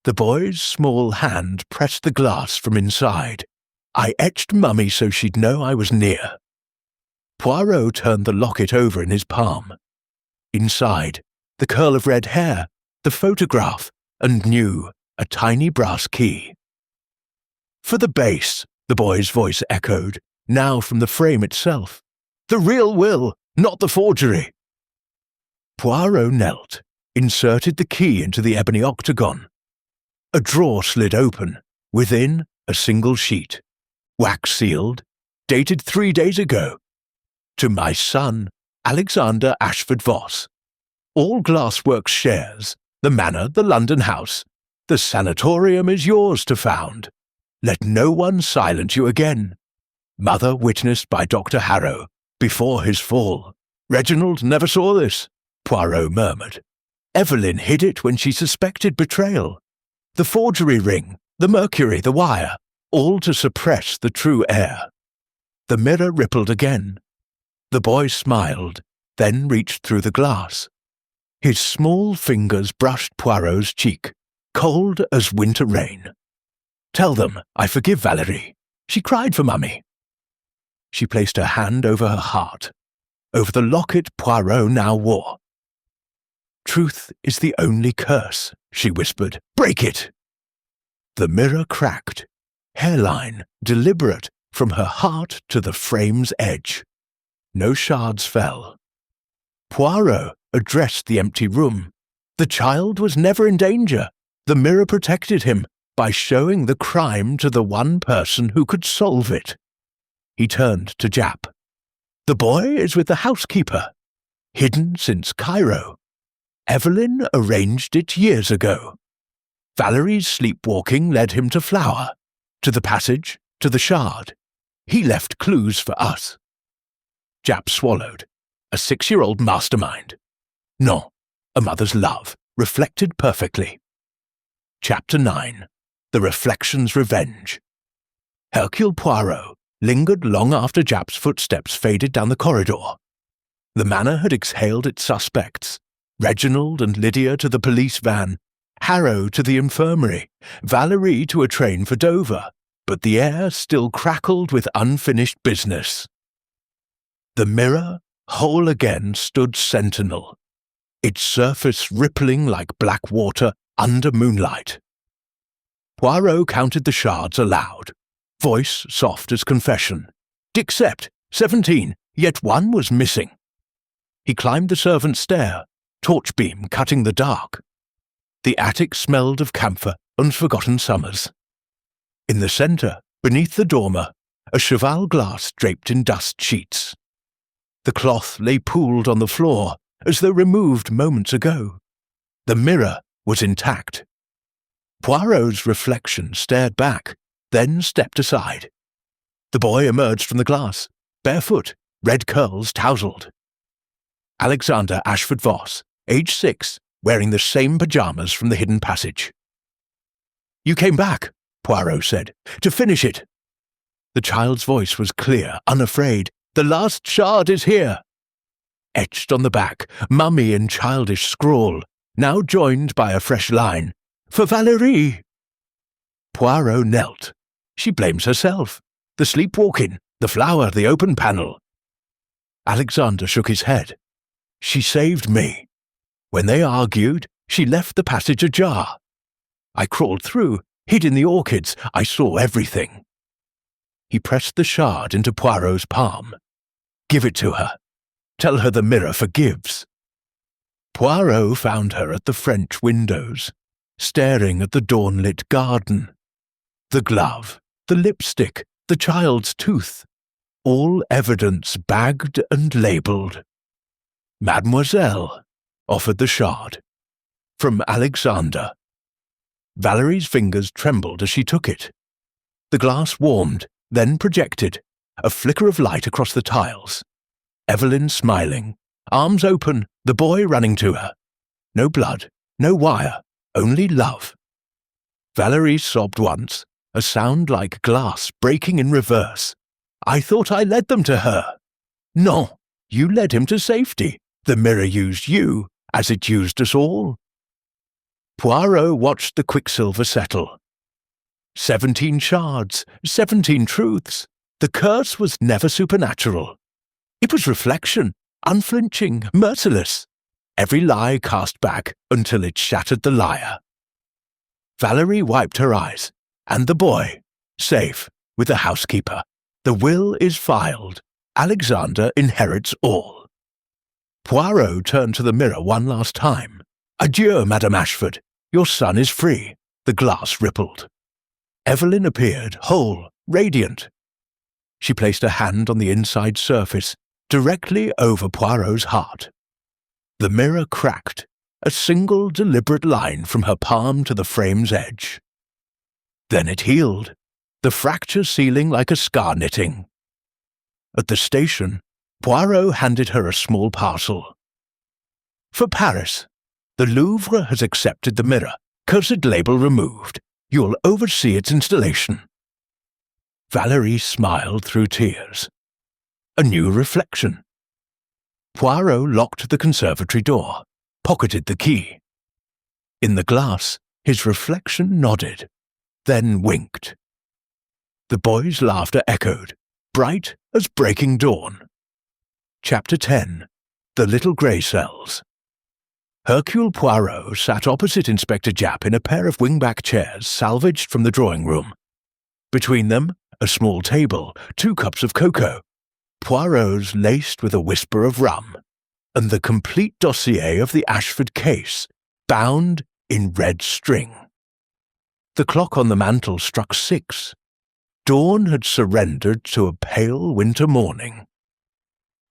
The boy's small hand pressed the glass from inside. "I etched Mummy so she'd know I was near." Poirot turned the locket over in his palm. Inside, the curl of red hair, the photograph, and new, a tiny brass key. "For the base," the boy's voice echoed, now from the frame itself. "The real will, not the forgery." Poirot knelt, inserted the key into the ebony octagon. A drawer slid open, within a single sheet, wax-sealed, dated 3 days ago. "To my son, Alexander Ashford Voss. All Glassworks shares, the manor, the London house. The sanatorium is yours to found. Let no one silence you again. Mother witnessed by Dr. Harrow, before his fall. Reginald never saw this," Poirot murmured. "Evelyn hid it when she suspected betrayal. The forgery ring, the mercury, the wire, all to suppress the true heir." The mirror rippled again. The boy smiled, then reached through the glass. His small fingers brushed Poirot's cheek, cold as winter rain. "Tell them I forgive Valerie. She cried for Mummy." She placed her hand over her heart, over the locket Poirot now wore. "Truth is the only curse," she whispered. "Break it!" The mirror cracked, hairline deliberate from her heart to the frame's edge. No shards fell. Poirot addressed the empty room. The child was never in danger. The mirror protected him by showing the crime to the one person who could solve it. He turned to Jap. "The boy is with the housekeeper. Hidden since Cairo. Evelyn arranged it years ago. Valerie's sleepwalking led him to Flower, to the passage, to the shard. He left clues for us." Jap swallowed. A 6-year-old mastermind. No, a mother's love, reflected perfectly. Chapter 9. The Reflection's Revenge. Hercule Poirot lingered long after Jap's footsteps faded down the corridor. The manor had exhaled its suspects. Reginald and Lydia to the police van, Harrow to the infirmary, Valerie to a train for Dover, but the air still crackled with unfinished business. The mirror, whole again, stood sentinel, its surface rippling like black water under moonlight. Poirot counted the shards aloud, voice soft as confession. "Dixcept, 17, yet one was missing." He climbed the servant's stair, torch beam cutting the dark. The attic smelled of camphor and forgotten summers. In the centre, beneath the dormer, a cheval glass draped in dust sheets. The cloth lay pooled on the floor, as though removed moments ago. The mirror was intact. Poirot's reflection stared back, then stepped aside. The boy emerged from the glass, barefoot, red curls tousled. Alexander Ashford Voss, age 6, wearing the same pyjamas from the hidden passage. "You came back," Poirot said, "to finish it." The child's voice was clear, unafraid. "The last shard is here." Etched on the back, mummy in childish scrawl, now joined by a fresh line. "For Valerie." Poirot knelt. She blames herself. The sleepwalking, the flower, the open panel. Alexander shook his head. "She saved me. When they argued, she left the passage ajar. I crawled through, hid in the orchids. I saw everything." He pressed the shard into Poirot's palm. "Give it to her. Tell her the mirror forgives." Poirot found her at the French windows, staring at the dawn-lit garden. The glove, the lipstick, the child's tooth, all evidence bagged and labelled. "Mademoiselle," offered the shard. "From Alexander." Valerie's fingers trembled as she took it. The glass warmed, then projected, a flicker of light across the tiles. Evelyn smiling, arms open, the boy running to her. No blood, no wire, only love. Valerie sobbed once, a sound like glass breaking in reverse. "I thought I led them to her." "No, you led him to safety. The mirror used you, as it used us all." Poirot watched the quicksilver settle. 17 shards, 17 truths. The curse was never supernatural. It was reflection, unflinching, merciless. Every lie cast back until it shattered the liar. Valerie wiped her eyes, and the boy, safe, with the housekeeper. The will is filed. Alexander inherits all. Poirot turned to the mirror one last time. "Adieu, Madame Ashford. Your son is free." The glass rippled. Evelyn appeared, whole, radiant. She placed a hand on the inside surface, directly over Poirot's heart. The mirror cracked, a single deliberate line from her palm to the frame's edge. Then it healed, the fracture sealing like a scar knitting. At the station, Poirot handed her a small parcel. "For Paris. The Louvre has accepted the mirror, cursed label removed. You'll oversee its installation." Valerie smiled through tears. A new reflection. Poirot locked the conservatory door, pocketed the key. In the glass, his reflection nodded, then winked. The boy's laughter echoed, bright as breaking dawn. Chapter 10. The Little Grey Cells. Hercule Poirot sat opposite Inspector Japp in a pair of wingback chairs salvaged from the drawing room. Between them, a small table, 2 cups of cocoa, Poirot's laced with a whisper of rum, and the complete dossier of the Ashford case, bound in red string. The clock on the mantel struck 6. Dawn had surrendered to a pale winter morning.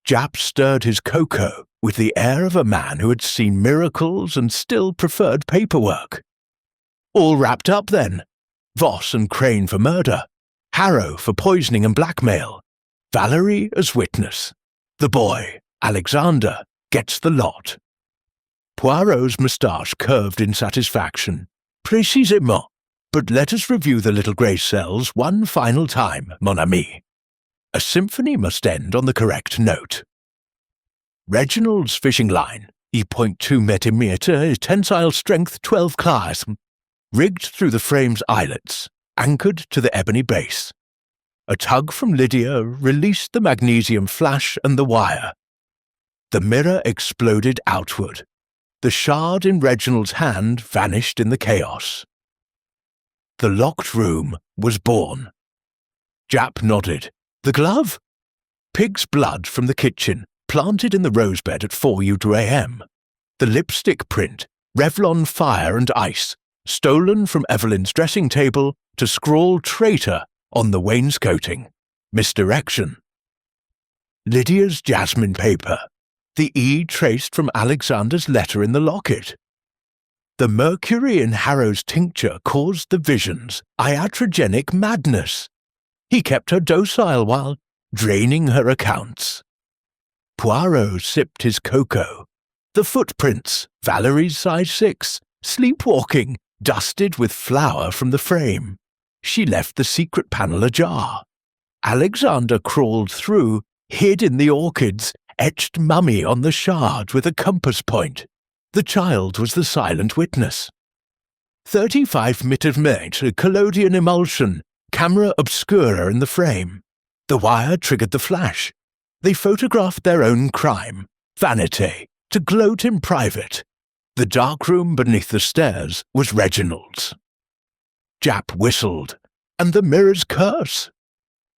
Japp stirred his cocoa with the air of a man who had seen miracles and still preferred paperwork. All wrapped up, then. Voss and Crane for murder, Harrow for poisoning and blackmail, Valerie as witness. The boy, Alexander, gets the lot. Poirot's moustache curved in satisfaction. Précisément. But let us review the little grey cells one final time, mon ami. A symphony must end on the correct note. Reginald's fishing line, E.2 metimeter, tensile strength 12 class, rigged through the frame's eyelets, anchored to the ebony base. A tug from Lydia released the magnesium flash and the wire. The mirror exploded outward. The shard in Reginald's hand vanished in the chaos. The locked room was born. Japp nodded. The glove? Pig's blood from the kitchen, planted in the rosebed at 4 UTM. The lipstick print, Revlon fire and ice, stolen from Evelyn's dressing table to scrawl traitor on the wainscoting. Misdirection. Lydia's jasmine paper, the E traced from Alexander's letter in the locket. The mercury in Harrow's tincture caused the visions, iatrogenic madness. He kept her docile while draining her accounts. Poirot sipped his cocoa. The footprints, Valerie's size 6, sleepwalking, dusted with flour from the frame. She left the secret panel ajar. Alexander crawled through, hid in the orchids, etched mummy on the shard with a compass point. The child was the silent witness. 35 mm collodion emulsion, camera obscura in the frame. The wire triggered the flash. They photographed their own crime, vanity, to gloat in private. The dark room beneath the stairs was Reginald's. Japp whistled. And the mirror's curse.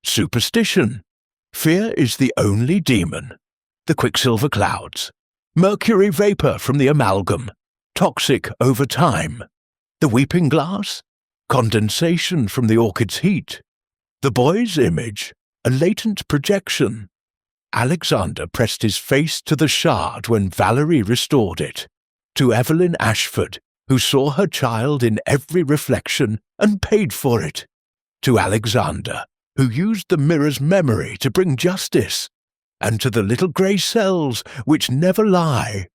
Superstition. Fear is the only demon. The quicksilver clouds. Mercury vapor from the amalgam, toxic over time. The weeping glass, condensation from the orchid's heat. The boy's image, a latent projection. Alexander pressed his face to the shard when Valerie restored it, to Evelyn Ashford, who saw her child in every reflection and paid for it, to Alexander, who used the mirror's memory to bring justice, and to the little grey cells which never lie.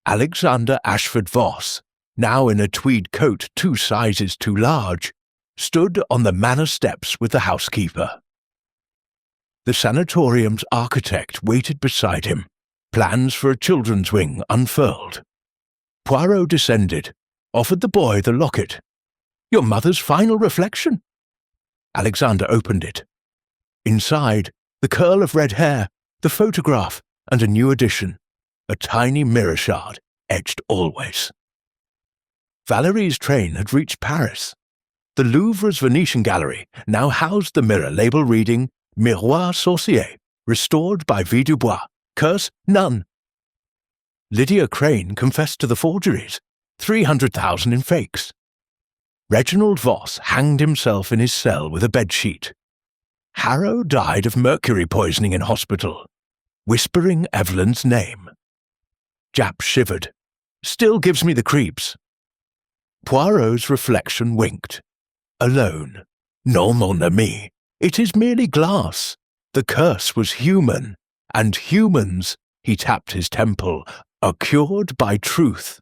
Alexander Ashford Voss, now in a tweed coat 2 sizes too large, stood on the manor steps with the housekeeper. The sanatorium's architect waited beside him, plans for a children's wing unfurled. Poirot descended, offered the boy the locket. Your mother's final reflection? Alexander opened it. Inside, the curl of red hair, the photograph, and a new addition, a tiny mirror shard, etched always. Valerie's train had reached Paris. The Louvre's Venetian gallery now housed the mirror label reading Miroir Sorcier, restored by V. Dubois, curse none. Lydia Crane confessed to the forgeries, 300,000 in fakes. Reginald Voss hanged himself in his cell with a bedsheet. Harrow died of mercury poisoning in hospital, whispering Evelyn's name. Japp shivered. Still gives me the creeps. Poirot's reflection winked. Alone. Non, mon ami. It is merely glass. The curse was human, and humans, he tapped his temple, are cured by truth.